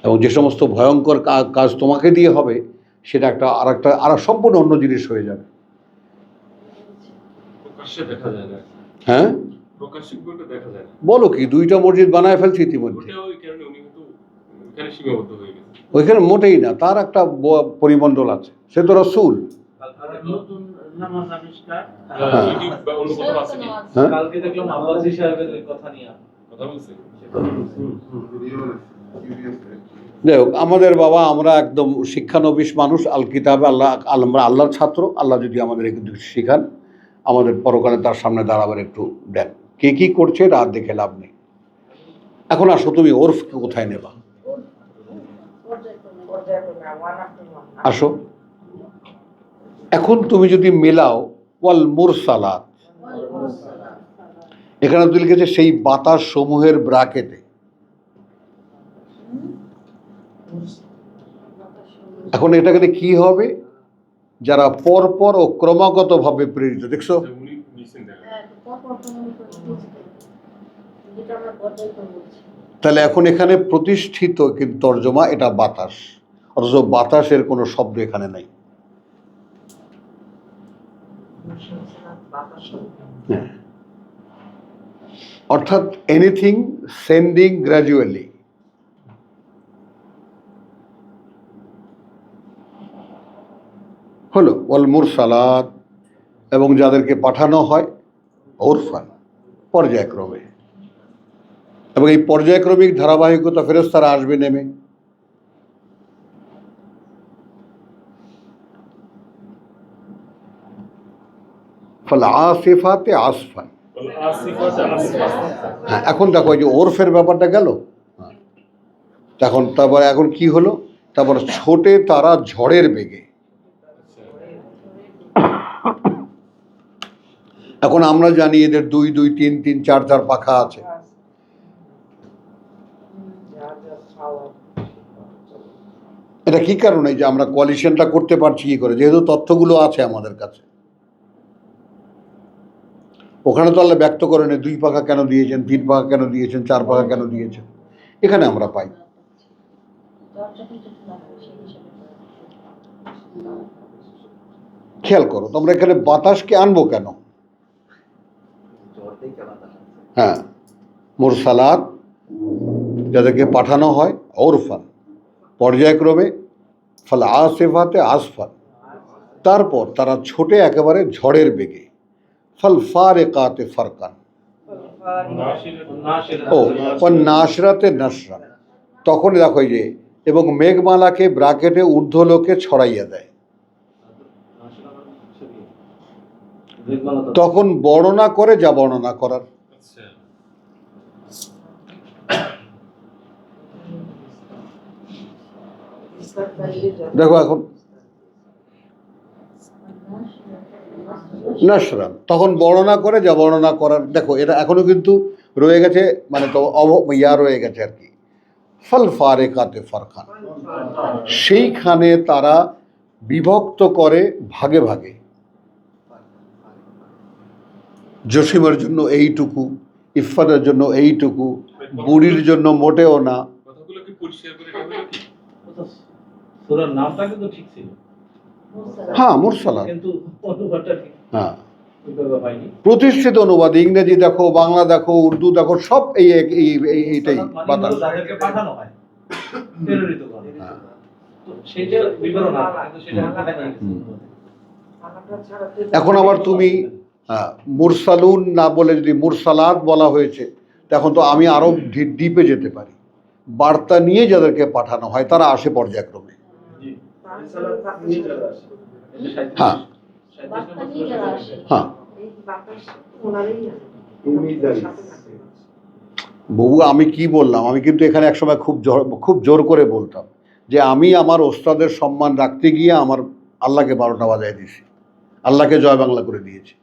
এবং যে সমস্ত ভয়ঙ্কর কাজ তোমাকে দিয়ে হবে, সেটা আর সম্পূর্ণ অন্য জিনিস হয়ে যাবে। প্রকাশ্যে দেখা যায় না। হ্যাঁ, প্রকাশ্যে বলতে দেখা যায় না। বলো কি, 2টা মসজিদ বানায় ফেলছি ইতিমধ্যে। ওটা ওই কারণে উনি কিন্তু ওখানে সীমাবদ্ধ হয়ে গেছে। ওইখানে মোটেই না, তার একটা পরিমণ্ডল আছে, সে তো রাসূল। নতুন নামাজ আবিষ্কার। ইউটিউব বা অন্য কোথাও আছে কি? হ্যাঁ, কালকে দেখলাম আব্বাসী সাহেবের কথা নিয়ে কথা বলছে। যাই হোক, আমাদের বাবা, আমরা একদম শিক্ষানবিশ মানুষ, আল কিতাবে আল্লাহ, আমরা আল্লাহর ছাত্র। আল্লাহ যদি আমাদের একটু শিখান, আমাদের পরকালে তার সামনে দাঁড়াবার একটু দেন। কে কি করছে রাত দেখে লাভ নেই। এখন আসো, তুমি ওরফ কোথায় নেবা? আসো, এখন তুমি যদি মেলাও ওয়াল মুরসালাত, এখানে তুই লিখেছে সেই বাতাস সমূহের ব্রাকেটে। এখন এটাকে কি হবে? যারা পরপর ও ক্রমাগতভাবে প্রেরিত। দেখছো, উনি নিছেন দেখা। তাহলে এখন এখানে প্রতিষ্ঠিত কিন্তু তর্জমা, এটা বাতাস, অথচ বাতাসের কোনো শব্দ এখানে নাই। হ্যাঁ, অর্থাৎ এনিথিং সেন্ডিং গ্র্যাজুয়ালি। হলো ওয়াল মুরসালাত, এবং যাদেরকে পাঠানো হয় ওরফান, পর্যায়ক্রমে। এবং এই পর্যায়ক্রমিক ধারাবাহিকতা ফেরেশতারা আসবে নেমে। ফাল আসিফাতে আসফান। হ্যাঁ, এখন দেখো এই যে ওরফের ব্যাপারটা গেল। এখন কি হলো? তারপর ছোটে তারা ঝড়ের বেগে। এখন আমরা জানি এদের 2 2, 3 3, 4 4 পাখা আছে। এটা কি কারণে যে আমরা কোয়ালিশনটা করতে পারছি কি করে? যেহেতু তথ্যগুলো আছে আমাদের কাছে। ওখানে তো আল্লাহ ব্যক্ত করেন 2 পাখা কেন দিয়েছেন, 3 পাখা কেন দিয়েছেন, 4 পাখা কেন দিয়েছেন, এখানে আমরা পাই। দরজা কিন্তু খোলা হয়, সেই হিসাবে খেয়াল করো তোমরা, এখানে বাতাসকে আনবো কেন? হ্যাঁ, মুরসালাত যাদেরকে পাঠানো হয় ওরফান, পর্যায়ক্রমে, ফাল আসিফাতে আসফান, তারপর তারা ছোটে একেবারে ঝড়ের বেগে, ফাল ফারিকাতে ফারকান, ও নাশরাতে নাশরান, তখন দেখো এই যে, এবং মেঘমালাকে ব্রাকেটে ঊর্ধ্বলোকে ছড়াইয়া দেয়। তখন বর্ণনা করে যা বর্ণনা করার। আচ্ছা, দেখো এখন নাশরান, তখন বর্ণনা করে যা বর্ণনা করার। দেখো এটা এখনো কিন্তু রয়ে গেছে, মানে তো রয়ে গেছে আর কি, ফাল ফারিকাতে ফারকান, সেইখানে তারা বিভক্ত করে ভাগে ভাগে। জসিমের জন্য এইটুকু, ইরফানের জন্য এইটুকু, বুড়ির জন্য মোটেও না। কথাগুলো কি পরিষ্কার করে এটা হলো কি? সূরার নামটা কিন্তু ঠিক ছিল, হ্যাঁ মুরসালাত, কিন্তু অনুবাদটা ঠিক হ্যাঁ ওইভাবে হয়নি। প্রতিষ্ঠিত অনুবাদ, ইংরেজি দেখো, বাংলা দেখো, উর্দু দেখো, সব এইটাই মানে বাতাস। যাদেরকে পাঠানো হয় প্রেরিত করে, হ্যাঁ। তো সেটা বিবরণ আছে, কিন্তু সেটা হয় না। এখন আবার তুমি মুরসালুন না বলে যদি মুরসালাত বলা হয়েছে, তখন তো আমি আরো ডিপে যেতে পারি। বার্তা নিয়ে যাদেরকে পাঠানো হয় তারা আসে পর্যায়ক্রমে। হ্যাঁ হ্যাঁ বউ, আমি কি বললাম? আমি কিন্তু এখানে একসময় খুব জোর করে বলতাম যে আমি আমার ওস্তাদের সম্মান রাখতে গিয়ে আমার আল্লাহকে 12টা বাজায় দিয়েছি, আল্লাহকে জয় বাংলা করে দিয়েছি।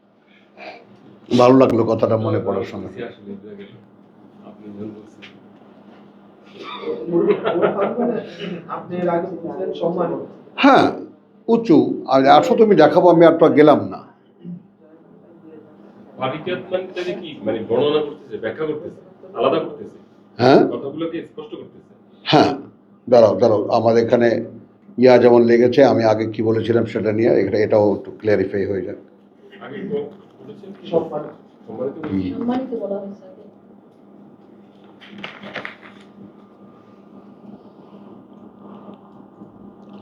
ভালো লাগলো কথাটা মনে পড়ার সঙ্গে। আসলে বুঝা গেল আপনি ভুল বলছেন। হ্যাঁ, উঁচু। আর আসো তুমি দেখাবো, আমি আর তো গেলাম না। ফারিকাত মানে তাহলে কি, মানে বর্ণনা করতেছে, ব্যাখ্যা করতেছে, আলাদা করতেছে, হ্যাঁ কথাগুলোকে স্পষ্ট করতেছে। হ্যাঁ, দাঁড়াও, আমার এখানে যেমন লেগেছে, আমি আগে কি বলেছিলাম সেটা নিয়ে এটাও একটু ক্লিয়ারিফাই হয়ে যাক। আগে বলেছেন কি সম্মানিত সম্মানিত বলা হয়েছে আগে।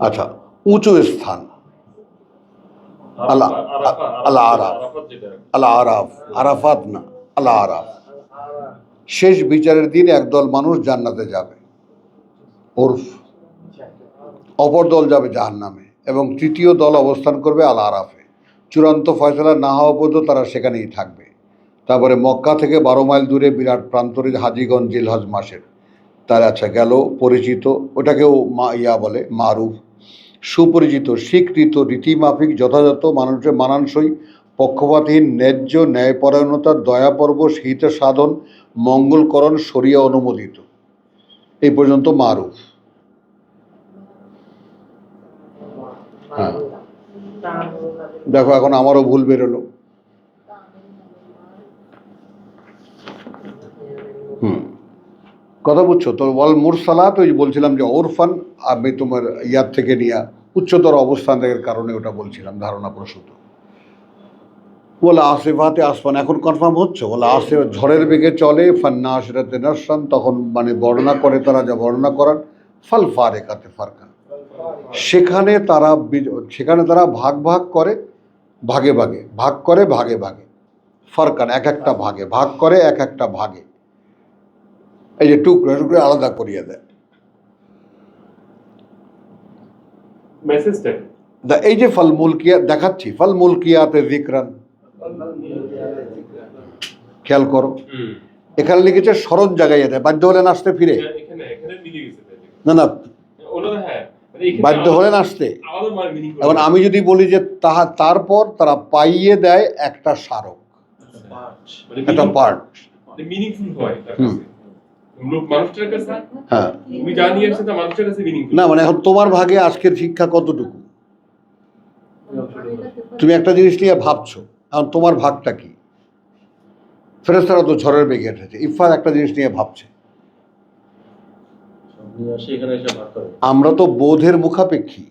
আচ্ছা, উঁচু স্থান, আল্লাহ আরাফ, আল্লাহ আরাফ, আরাফাত না, আল্লাহ আরাফ। শেষ বিচারের দিন একদল মানুষ জান্নাতে যাবে, ওরফ, অপর দল যাবে জাহান্নামে, এবং তৃতীয় দল অবস্থান করবে আল আরাফে। চূড়ান্ত ফয়সালা না হওয়া পর্যন্ত তারা সেখানেই থাকবে। তারপরে মক্কা থেকে 12 মাইল দূরে বিরাট প্রান্তরে হাজিগঞ্জ জিলহজ মাসের, তার আচ্ছা গেল পরিচিত, ওটাকেও বলে মারুফ, সুপরিচিত, স্বীকৃত, রীতিমাফিক, যথাযথ, মানুষের মানানসই, পক্ষপাতহীন, ন্যায্য, ন্যায়পরায়ণতার, দয়াপর্ব, হিত সাধন, মঙ্গলকরণ, শরিয়া অনুমোদিত। এই পর্যন্ত মারুফ। হ্যাঁ, দেখো এখন আমারও ভুল বেরোলো। কথা বুঝছো তো? ওয়াল মুরসালাত, ওই বলছিলাম যে ওরফান, আমি তোমার ইয়ার থেকে নিয়ে উচ্চতর অবস্থানের কারণে ওটা বলছিলাম, ধারণা প্রসূত। বলে আসিফাতে আসফান, এখন কনফার্ম হচ্ছে। বলে আসিফ ঝড়ের বেগে চলে, ফান্না আশরাতে নাশরান, তখন মানে বর্ণনা করে তারা যা বর্ণনা করার, ফাল ফারিকাতে ফারকান, সেখানে তারা ভাগ ভাগ করে, ভাগে ভাগে ভাগ করে, ভাগে ভাগে, ফারকান এক একটা ভাগে ভাগ করে, এক একটা ভাগে, এই যে টুকরো টুকরো আলাদা করিয়ে দেয়। মেসেজটা এই যে ফাল মুলকিয়া দেখাচ্ছি, ফাল মুলকিয়াতে যিকরান, খেয়াল করো, এখানে লিখেছে স্মরণ জাগাইয়া দেয়, বাধ্য হলেন আসতে ফিরে, এখানে মিলে গেছে তাহলে। না ওনারা হ্যাঁ মানে এখানে বাধ্য হলেন আসতে। আমাদের মানে মিনিং এখন আমি যদি বলি যে তারপর তারা পাইয়ে দেয় একটা স্মারক, একটা পার্ট। মিনিংফুল হয় তার কাছে, মানুষটার কাছে। হ্যাঁ, তুমি যা নিয়ে আসছো তা মানুষটার কাছে মিনিংফুল না মানে এখন তোমার ভাগে আজকের শিক্ষা কতটুকু, তুমি একটা জিনিস নিয়ে ভাবছো, এখন তোমার ভাগটা কি? ফেরেশতারা তো ঝড়ের বেগে উঠেছে, ইফাত একটা জিনিস নিয়ে ভাবছে। নিয়ে আসে এখানে এসে ভাগ করে। আমরা তো বোধের মুখাপেক্ষী।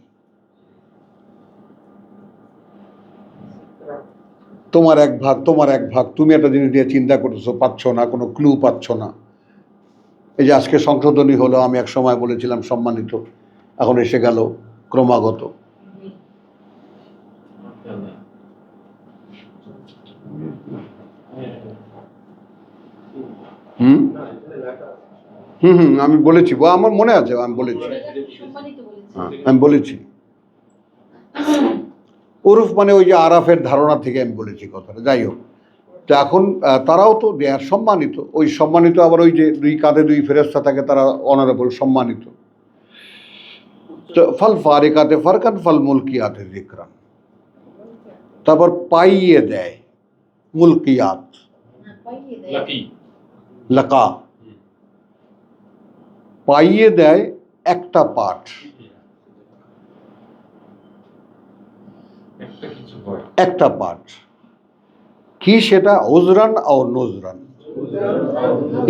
তোমার এক ভাগ, তোমার এক ভাগ, তুমি একটা জিনিস নিয়ে চিন্তা করতেছো, পাচ্ছ না, কোনো ক্লু পাচ্ছ না। এই যে আজকে সংশোধনী হলো, আমি এক সময় বলেছিলাম সম্মানিত, এখন এসে গেল ক্রমাগত। হুম হুম হুম আমি বলেছি, আমার মনে আছে, আমি বলেছি, সম্মানিত বলেছে। হ্যাঁ আমি বলেছি। ওরফ মানে ওই যে আরাফের ধারণা থেকে আমি বলেছি কথাটা। যাই হোক, তো এখন তারাও তো দেয়ার সম্মানিত, ওই সম্মানিত আবার ওই যে দুই কাঁধে দুই ফেরেশতা থাকে, তারা অনারেবল সম্মানিত। তো ফল ফারিকাতে ফারকান ফল মুলকিয়াতে যিকরান, তারপর পাইয়ে দেয় মুলকিয়াত, হ্যাঁ, পাইয়ে দেয়। লাকি লাকা, পাইয়ে দেয় একটা পাঠ, একটা কিছু হয়। একটা পাঠ কি সেটা? ওজরান ও নজরান।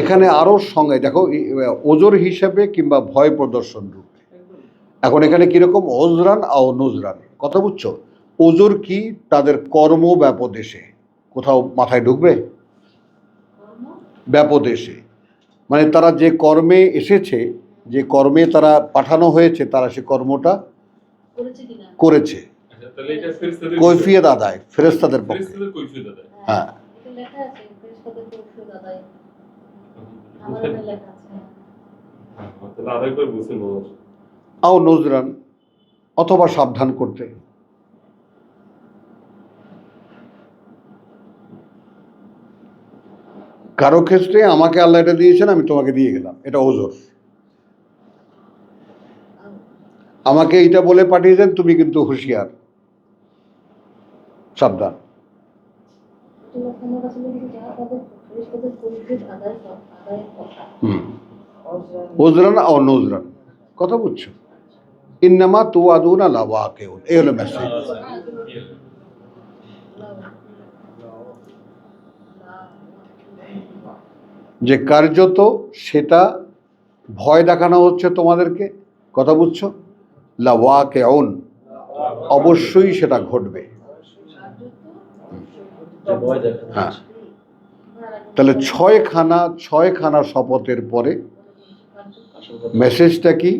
এখানে আরো সঙ্গে দেখো, ওজোর হিসেবে কিংবা ভয় প্রদর্শন রূপে। এখন এখানে কিরকম? ওজরান ও নজরান, কথা বুঝছো? ওজোর কি? তাদের কর্ম ব্যাপদেশে, কোথাও মাথায় ঢুকবে? কর্ম ব্যাপদেশে মানে তারা যে কর্মে এসেছে, যে কর্মে তারা পাঠানো হয়েছে, তারা সে কর্মটা করেছে কিনা। করেছে। আচ্ছা, তাহলে এটা ফেরেশতাদের কৈফিয়ত আদায় ফেরেশতাদের পক্ষে। ফেরেশতাদের কৈফিয়ত আদায়। হ্যাঁ, এটা লেখা আছে ফেরেশতাদের কৈফিয়ত আদায়। আমার এখানে লেখা আছে। হ্যাঁ, তাহলে আদায় করে বুঝে মনে হচ্ছে। আও নজরান, অথবা সাবধান করতে। কারো ক্ষেত্রে আমাকে আল্লাহ এটা দিয়েছেন, আমি তোমাকে দিয়ে গেলাম, এটা ওজোর। আমাকে এইটা বলে পাঠিয়েছেন, তুমি কিন্তু হুঁশিয়ার, সাবধান। আল্লাহ সুবহানাহু ওয়া তাআলা বলেছেন, যারা তাদের ফেরেশতাদের কৈফিয়ত আদায়ের কথা। হুম, ওজরান ও নজরান, কথা বুঝছো? ইন্নামা তুআদুনা লাওয়াকিউন, এই হলো মেসেজ। যে কার্যত সেটা ভয় দেখানো হচ্ছে তোমাদেরকে, কথা বুঝছো? লাওয়াকিউন, অবশ্যই সেটা ঘটবে। যে ভয় দেখানো হ্যাঁ, হচ্ছে। তাহলে ছয়খানা শপথের পরে আসল কথা মেসেজটা কি?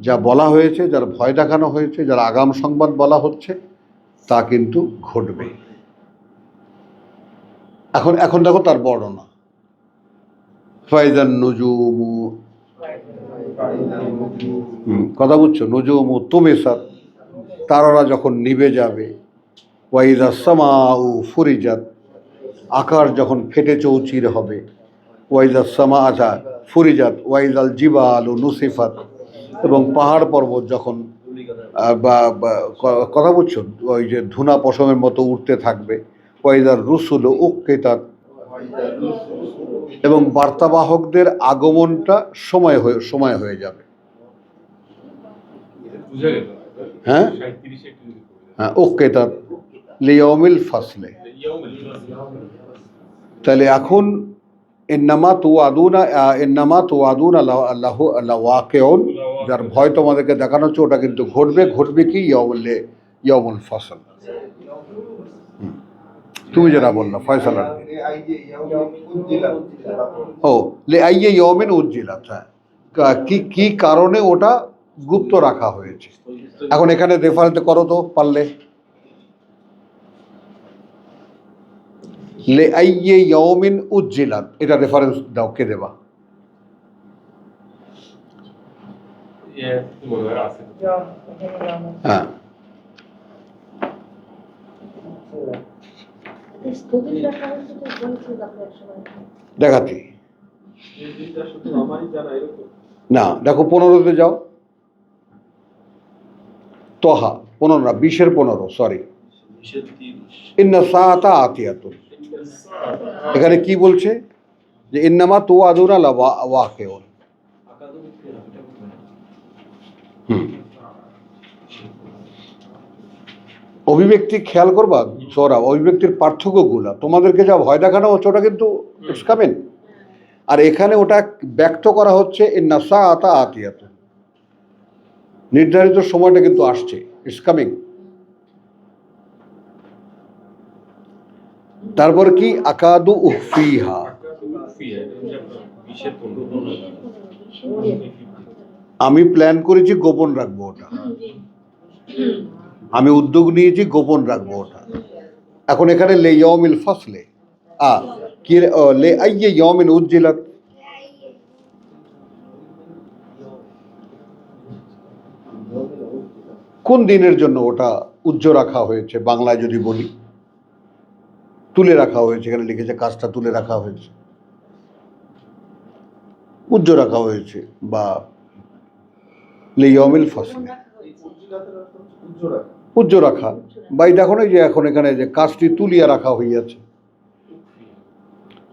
যা বলা হয়েছে, যার ভয় দেখানো হয়েছে, যার আগাম সংবাদ বলা হচ্ছে, তা কিন্তু ঘটবে। এখন এখন দেখো তার বর্ণনা। ফাইজান নুজুমু, কথা বুঝছো? নুজুমু তুমিসাত, তারারা যখন নিভে যাবে। ওয়াইদা সামাউ ফুরিজাত, আকাশ যখন ফেটে চৌচির হবে। ওয়াইদা সামা, আচ্ছা ফুরিজাত, ওয়াইদাল জিবালু নুসিফাত, এবং পাহাড় পর্বত যখন কথা বুঝছো, ওই যে ধুনা পশমের মতো উঠতে থাকবে। ওয়াইদার রুসুল উক্কিতাত, এবং বার্তাবাহকদের আগমনটা সময় হয়ে যাবে। বুঝা গেল? হ্যাঁ 37 একটু যদি করে হ্যাঁ, উক্কিতাত লিয়াউমিল ফাসলে। দেন। ইয়াউমুল তাহলে এখন ইন্নামা তুআদুনা লাওয়াকিউন, যার ভয় তোমাদেরকে দেখানো হচ্ছে, ওটা কিন্তু ঘটবে। ঘটবে কি? ইয়াউমুল ফাসল। তুমি যেটা বললা ফয়সালা, ও লে আইয়ে ইয়াউমিন উজ্জিলাত, হ্যাঁ, কি কি কারণে ওটা গুপ্ত রাখা হয়েছে। এখন এখানে রেফারেন্স করো তো পারলে, লে আইয়ে ইয়াউমিন উজ্জিলাত, এটা রেফারেন্স দাও, কে দেবা? ইয়ে মনে হয় আছে। হ্যাঁ, স্থগিত রাখা হয়েছে তো বলেছিল আপনি একসময়। দেখাচ্ছি। এই দুইটা শুধু আমারই জানা এরকম। না, দেখো 15-তে যাও। তোহা 15 না, 20-15, সরি। 30 ইন্না সাআতা আতিয়াতুন, এখানে কি বলছে? যে ইন্নামা তুআদুনা লাওয়াকিউন। অভিব্যক্তি খেয়াল করবা সোরা, অভিব্যক্তির পার্থক্যগুলা তোমাদেরকে যা ভয় দেখানো হচ্ছে ওটা কিন্তু ইটস কামিং। আর এখানে ওটা ব্যক্ত করা হচ্ছে ইন্না সাআতা আতিয়াত, নির্ধারিত সময়টা কিন্তু আসছে, ইটস কামিং। তারপর কি আকাদু উখফিহা, আমি প্ল্যান করেছি গোপন রাখবো ওটা, আমি উদ্যোগ নিয়েছি গোপন রাখবো ওটা। এখন এখানে লে ইয়াউমিল ফাসলে কি লে আইয়ে ইয়াউমিন উজ্জিলাত, কোন দিনের জন্য ওটা উজ্জ্ব রাখা হয়েছে? বাংলায় যদি বলি তুলে রাখা হয়েছে, এখানে লিখেছে কাজটা তুলে রাখা হয়েছে, উজ্জ্ব রাখা হয়েছে, বা লে ইয়াউমিল ফাসলে উজ্জ্ব রাখা, বা এই দেখো না যে এখন এখানে যে কাজটি তুলিয়া রাখা হইয়াছে,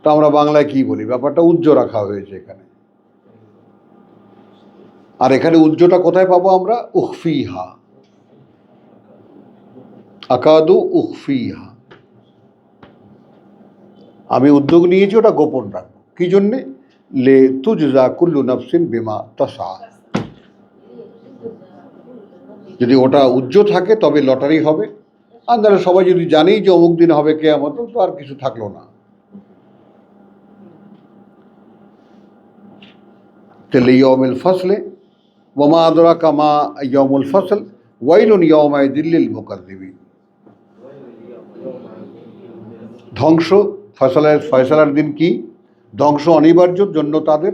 তো আমরা বাংলায় কি বলি? ব্যাপারটা উজ্জ্ব রাখা হয়েছে এখানে। আর এখানে উজ্জ্বটা কোথায় পাবো আমরা? উখফিহা, আকাদু উখফিহা, আমি উদ্যোগ নিয়েছি ওটা গোপন রাখবো। কি জন্যে? লে তুজজা কুল্লু নাফসিন বিমা তাসা, যদি ওটা উজ্জ্ব থাকে তবে লটারি হবে, আর তাহলে সবাই যদি জানেই যে অমুক দিন হবে কিয়ামত, তো আর কিছু থাকলো না। তাহলে ইয়াউমুল ফাসলে ওয়া মা আদরাকা মা ইয়াউমুল ফাসল ওয়াইলুন ইয়াউমাইযিল লিল মুকাজ্জিবিন, ধ্বংস, ফয়সালার দিন কি? ধ্বংস অনিবার্য জন্য তাদের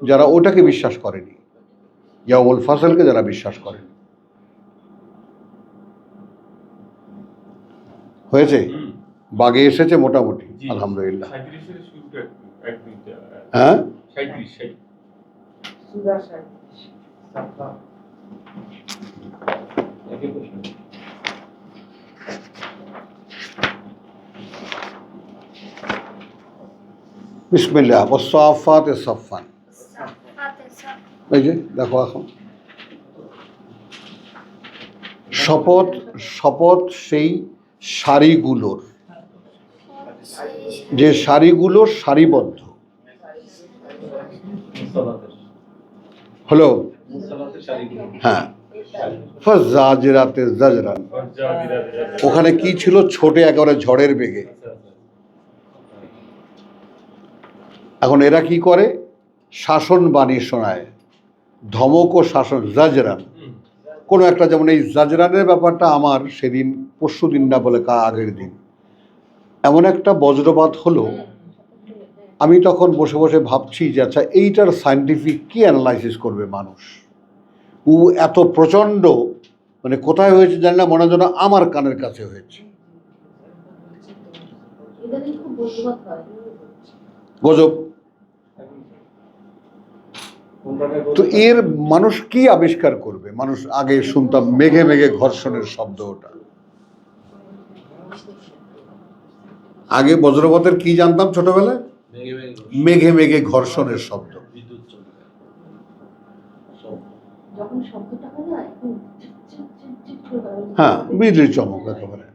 যারা ওটাকে বিশ্বাস করেনি, ইয়াউমুল ফাসলকে যারা বিশ্বাস করেনি। হয়েছে, বাগে এসেছে মোটামুটি, আলহামদুলিল্লাহ। হ্যাঁ, বিসমিল্লাহ ওয়াসসাফাত সাফান, এই যে দেখো এখন শপথ, শপথ সেই সারিগুলোর, যে সারিগুলো সারিবদ্ধ হলো। হ্যাঁ, ফাজ্জাজিরাতে জাজরান, ওখানে কি ছিল? ছোটে একেবারে ঝড়ের বেগে। এখন এরা কি করে? শাসন বাণী শোনায়, ধমক ও শাসন, জাজরান। কোনো একটা, যেমন এই জাজরানের ব্যাপারটা আমার সেদিন, পরশু দিন না বলে আগের দিন, এমন একটা বজ্রপাত হলো, আমি তখন বসে বসে ভাবছি যে আচ্ছা এইটার সায়েন্টিফিক কি অ্যানালাইসিস করবে মানুষ। ও এত প্রচণ্ড, মানে কোথায় হয়েছে জানি না, মনে যেন আমার কানের কাছে হয়েছে। গজব। তো এর মানুষ কি আবিষ্কার করবে? মানুষ আগে শুনতাম মেঘে মেঘে ঘর্ষণের শব্দ, ওটা আগে বজ্রপাতের কি জানতাম ছোটবেলায়? মেঘে মেঘে ঘর্ষণের শব্দ। হ্যাঁ, বিজলি চমক একেবারে।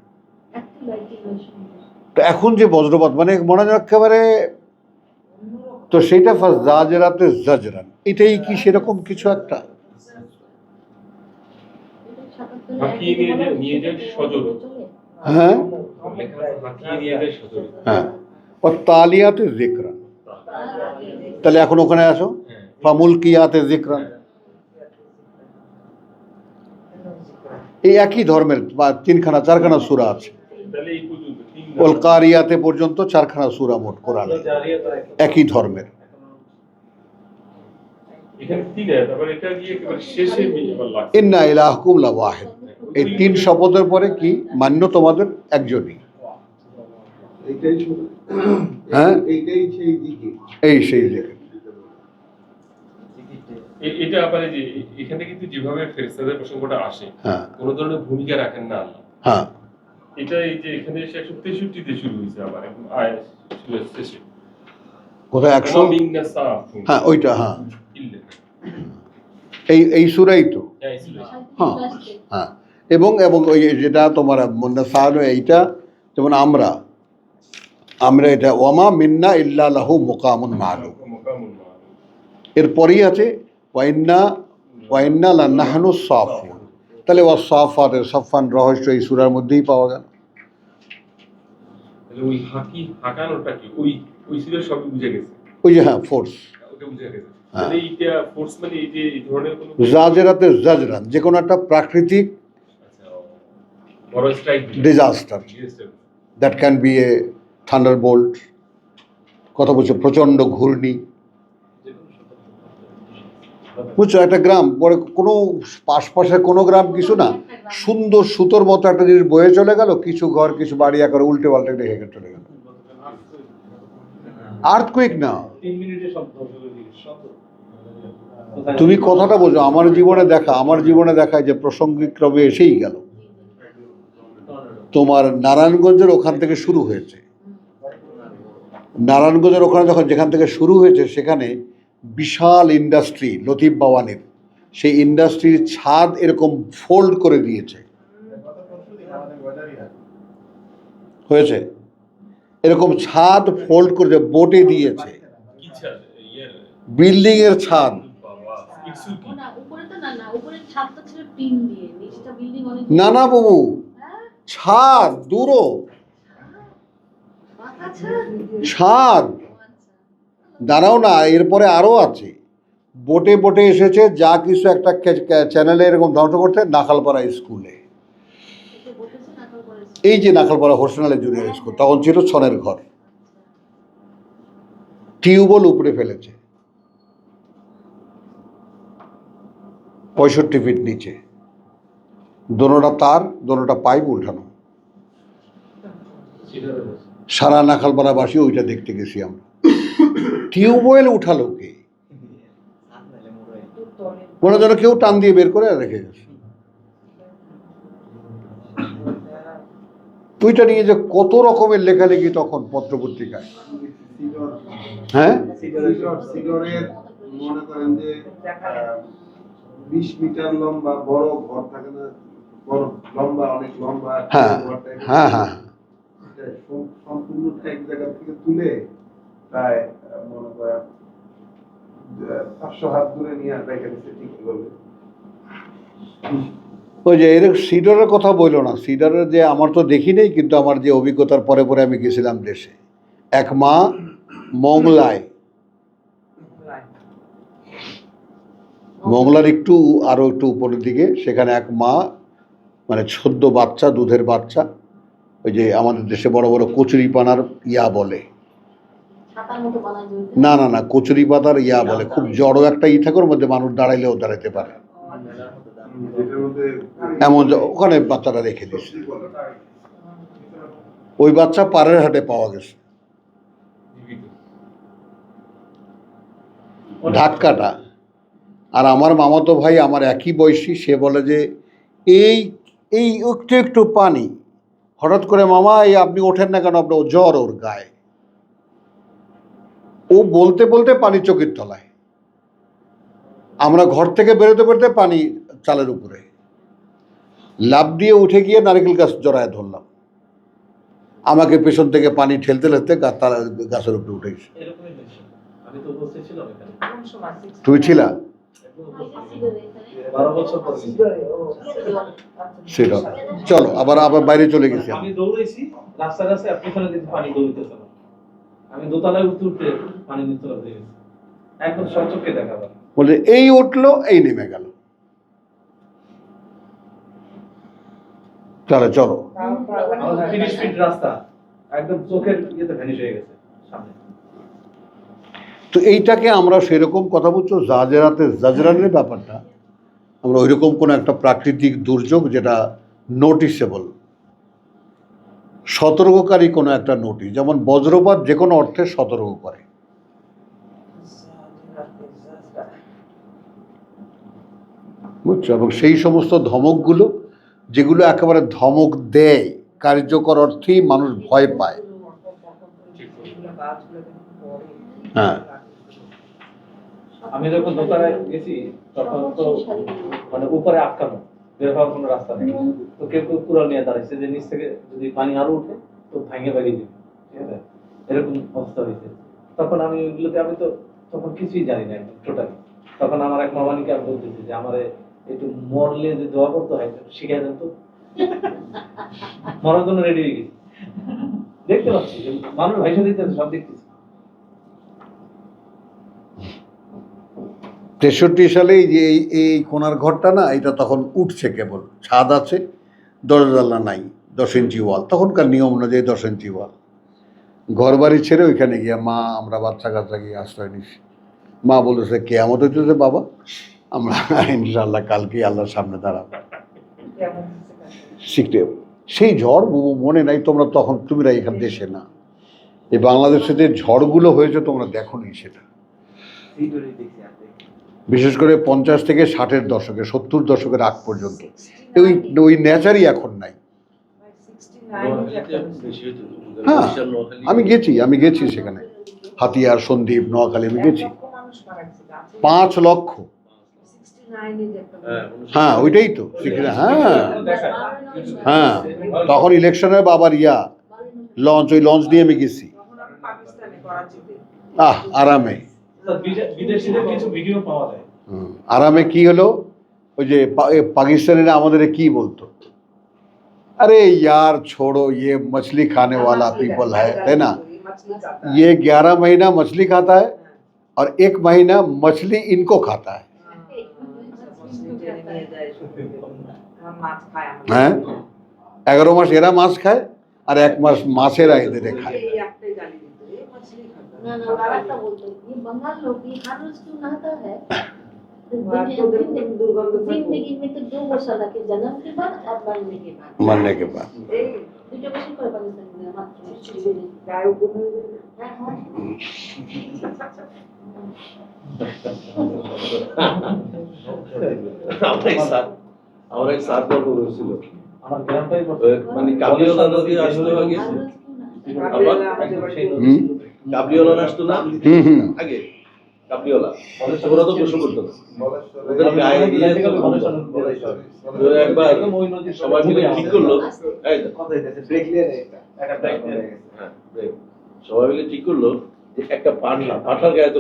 তো এখন যে বজ্রপাত, মানে মনে হয় একেবারে, তো সেইটা ফার্স্ট জাজরাতে জাজরান, এটাই কি সেরকম কিছু একটা? হ্যাঁ হ্যাঁ, ও তালিয়াতে জিকরান, তাহলে এখন ওখানে আসো, ফামুলকিয়াতে জিকরান, এই একই ধর্মের তিনখানা চারখানা সূরা আছে। ওয়াল কারিয়াতে পর্যন্ত চারখানা সূরা মোট কোরআনে, একই ধর্মের। ইন্না ইলাহাকুম লাওয়াহিদ, এই তিন শপথের পরে কি মান্য? তোমাদের একজনই। হ্যাঁ, এই সেই জিকির। এটা আবার যে এখানে কিন্তু যেভাবে ফেরেশতাদের প্রসঙ্গটা আসে, কোনো ধরনের ভূমিকা রাখেন না আল্লাহ। হ্যাঁ, এটা এই যে এখানে 163 তে শুরু হয়েছে, আবার এখন আয়াত শেষে কোথায় 100? হ্যাঁ, ওইটা। হ্যাঁ, এই সূরাই তো। হ্যাঁ হ্যাঁ, এবং এবং ওই যেটা তোমার মন্না সাহানো এইটা যেমন আমরা এটা ওয়ামা মিন্না ইল্লা লাহু মুকামুন মালুম, মোকামুল মা'লুম। এরপরেই আছে ওয়াইন্না লানাহনু সাফুন। তাহলে ওয়াসাফাতের সাফান রহস্য এই সূরার মধ্যেই পাওয়া গেল। তাহলে ওই হাঁকানোটা কি ওই সিরিয়াল সবই বুঝে গেছে, ওই যে হ্যাঁ ফোর্স, ওটা বুঝে গেছে। হ্যাঁ। তাহলে এইটা ফোর্স মানে এই যে এই ধরনের কোনো জাজেরাতে জাজরান, যে কোনো একটা প্রাকৃতিক আচ্ছা বড় strike disaster, that can B A Thunderbolt, কথা বলছে প্রচণ্ড ঘূর্ণি, বুঝছো, একটা গ্রাম পরে কোনো আশপাশে কোনো গ্রাম কিছু না, সুন্দর সুতোর মতো একটা জিনিস বয়ে চলে গেল, কিছু ঘর কিছু বাড়ি একবার উল্টে পাল্টে রেখে চলে গেল। আর্থকুইক না, 3 মিনিটে সব ধ্বংস করে দিয়েছে। তুমি কথাটা বোঝো। আমার জীবনে দেখা যে প্রসঙ্গিক ক্রমে এসেই গেল। তোমার নারায়ণগঞ্জের ওখান থেকে শুরু হয়েছে, নারায়ণগঞ্জের ওখানে যেখান থেকে শুরু হয়েছে সেখানে বিশাল ইন্ডাস্ট্রি লতিফ বাওয়ানির, সেই ইন্ডাস্ট্রির ছাদ এরকম ফোল্ড করে দিয়েছে, হয়েছে এরকম ছাদ ফোল্ড করে বোটে দিয়েছে, কি ছাড় ইয়ার বিল্ডিং এর ছাদ। বাবা কিছু কি না উপরে তো না উপরের ছাদটা ছিল টিন দিয়ে, নিচটা বিল্ডিং অনেক না না বাবু, হ্যাঁ ছাদ দূরও, পাকা ছাদ। ছাদ দাঁড়াও না, এরপরে আরও আছে। বোটে বোটে এসেছে যা কিছু একটা চ্যানেলে এরকম ধ্বংস করতে নাখালপাড়া স্কুলে, এসে বসেছে নাকাল করেছে। এই যে নাখালপাড়া হোসেনালী জুনিয়র স্কুল, তখন ছিল ছনের ঘর, টিউবওয়েল উপরে ফেলেছে 65 ফিট নিচে, দোনোটা তার, দোনোটা পাইপ উল্টানো। সারা নাখালপাড়াবাসী ওইটা দেখতে গেছি আমরা। টিউবওয়েল উঠালো কে? মনে যেন কেউ টান দিয়ে বের করে রেখে গেছে। তুইটা নিয়ে যে কত রকমের লেখালেখি তখন পত্রপত্রিকায়, হ্যাঁ সিডরের মনে করেন যে 20 মিটার লম্বা বড় ঘর থাকে না, বড় লম্বা, অনেক লম্বা হ্যাঁ ঘরটা, হ্যাঁ হ্যাঁ এটা সম্পূর্ণটা এক জায়গা থেকে তুলে প্রায় মনে করেন 500 হাত দূরে নিয়ে রেখে দিচ্ছে, ঠিক বলবে। ওই যে এর সিডরের কথা বললো না, সিডরের যে আমার তো দেখি নেই, কিন্তু আমার যে অভিজ্ঞতার পরে পরে আমি গেছিলাম দেশে, এক মা মংলায়, মংলার একটু আরও একটু উপরের দিকে, সেখানে এক মা মানে 14 বাচ্চা, দুধের বাচ্চা, ওই যে আমাদের দেশে বড় বড় কচুরি পানার ইয়া বলে, ছাতার মতো বানায় জড়িত। না না না কচুরি পাতার ইয়া বলে, খুব জড়ো একটা থাকে, ওর মধ্যে মানুষ দাঁড়াইলেও দাঁড়াইতে পারে, যেটার মধ্যে এমন ওখানে বাচ্চাটা রেখে দিয়েছে। ওই বাচ্চা পাড়ের হাটে পাওয়া গেছে, জীবিত। ধাক্কাটা। আর আমার মামাতো ভাই আমার একই বয়সী, সে বলে যে এই এই একটু একটু পানি, হঠাৎ করে মামা এই আপনি ওঠেন না কেন, আপনার জ্বর ওর গায়ে, ও বলতে বলতে পানি চোখের তলায়, আমরা ঘর থেকে বেরোতে বেরোতে পানি চালের উপরে, লাফ দিয়ে উঠে গিয়ে নারকেল গাছ জড়ায় ধরলাম, আমাকে পেছন থেকে পানি ঠেলতে ঠেলতে গাছের উপরে উঠে গেছে। এরকমই হয়েছে। আমি তো উপস্থিত ছিলাম এখানে। তুমি ছিলা? সিডরে এখানে 12 বছর পর গেছি। সেটা চলো আবার বাইরে চলে গেছি আমি দৌড়াইছি, রাস্তায় পেছনে দিকে পানি দৌড়াইতেছে না। আমি দোতলায় উঠতে পানি নিচতলা হয়ে গেছে। একদম সচক্ষে দেখা যায়। বলে এই উঠলো এই নেমে গেল। তাহলে চলো, আমাদের 30 ফিট রাস্তা একদম চোখের ইয়েতে ভ্যানিশ হয়ে গেছে সামনে। তো এইটাকে আমরা সেরকম কথা বলছো জাজরানের ব্যাপারটা, আমরা ওইরকম কোনো একটা প্রাকৃতিক দুর্যোগ যেটা নোটিসেবল, সতর্ককারী কোনো একটা নোটিশ, যেমন বজ্রপাত যে কোনো অর্থে সতর্ক করে, বুঝছো, এবং সেই সমস্ত ধমকগুলো যেগুলো একেবারে ধমক দেয়, কার্যকর অর্থেই মানুষ ভয় পায়। হ্যাঁ আমি যখন দোতলায় গেছি তখন তো মানে উপরে আটকানো, বের হওয়ার কোনো রাস্তা নেই। তো কেউ কেউ কুড়াল নিয়ে দাঁড়াইছে যে নিচ থেকে যদি পানি আরো উঠে তো ভাঙে বেরিয়ে যাবে, ঠিক আছে, এরকম অবস্থা হয়েছে। তখন আমি ওইগুলোতে, আমি তো তখন কিছুই জানি না একদম টোটালি। তখন আমার এক মামানিকে আমি বলতেছি যে আমার একটু মরলে যে দোয়া করতে হয় একটু শিখাই দেন তো। মরার জন্য রেডি হয়ে গেছি, দেখতে পাচ্ছি যে মানুষ ভাইসা দিতেছে, সব দেখতেছি। 63 সালে এই যে এই কোণার ঘরটা না, এটা তখন উঠছে, কেবল ছাদ আছে, দরজা জানলা নাই, 10 ইঞ্চি ওয়াল, তখনকার নিয়ম অনুযায়ী 10 ইঞ্চি ওয়াল। ঘর বাড়ি ছেড়ে ওইখানে গিয়া মা, আমরা বাচ্চা কাচ্চা গিয়ে আশ্রয় নিছি। মা বলেছে কেয়ামত হইতেছে বাবা, আমরা ইনশাআল্লাহ কালকে আল্লাহর সামনে দাঁড়াবো। শিখতে সেই ঝড় মনে নাই তোমরা তখন, তুমিরা এখান দেশে না, এই বাংলাদেশে যে ঝড়গুলো হয়েছে তোমরা দেখো নি সেটা। বিশেষ করে 50 থেকে 60-এর দশকে, 70 দশকের আগ পর্যন্ত ওই ওই নেচারই এখন নাই। হ্যাঁ, আমি গেছি সেখানে, হাতিয়ার, সন্দ্বীপ, নোয়াখালী আমি গেছি। 5 লক্ষ। হ্যাঁ ওইটাই তো, হ্যাঁ হ্যাঁ, তখন ইলেকশনের বাবার লঞ্চ, ওই লঞ্চ দিয়ে আমি গেছি। আরামে, বিদেশিদের কিছু ভিডিও পাওয়া যায়। আরামে কি হলো, ওই যে পাকিস্তানিরা আমাদের কি বলতো, अरे यार छोड़ो ये मछली खाने वाला पीपल है ना, ये 11 महीना मछली खाता है और 1 महीना मछली इनको खाता है। হ্যাঁ, 11 মাস এরা মাছ খায় আর 1 মাস মাছেরা এদের খায়। ना ना और ऐसा बोलते हैं, ये बंगाल लोग ये हर रोज क्यों नहाता है? जिंदगी में तो 2 साल के जन्म के बाद और मरने के बाद দুটো বছর করে পাকিস্তানি মাত্র আমার এক স্যার গল্প করেছিল, আমার গ্রামটাই মানে কাবলিওয়ালা নদী আসতো আগে, আবার কাবলিওয়ালা আসতো না আগে, কাবলিওয়ালা ওরা তো প্রশ্ন করতো না, ওদের গায়ে দিয়ে তো একবার সবাই মিলে ঠিক করলো, এই তো, ব্রেক নিয়ে একটা ব্রেক হ্যাঁ, সবাই মিলে ঠিক করলো যে একটা পাঠার গায়ে তো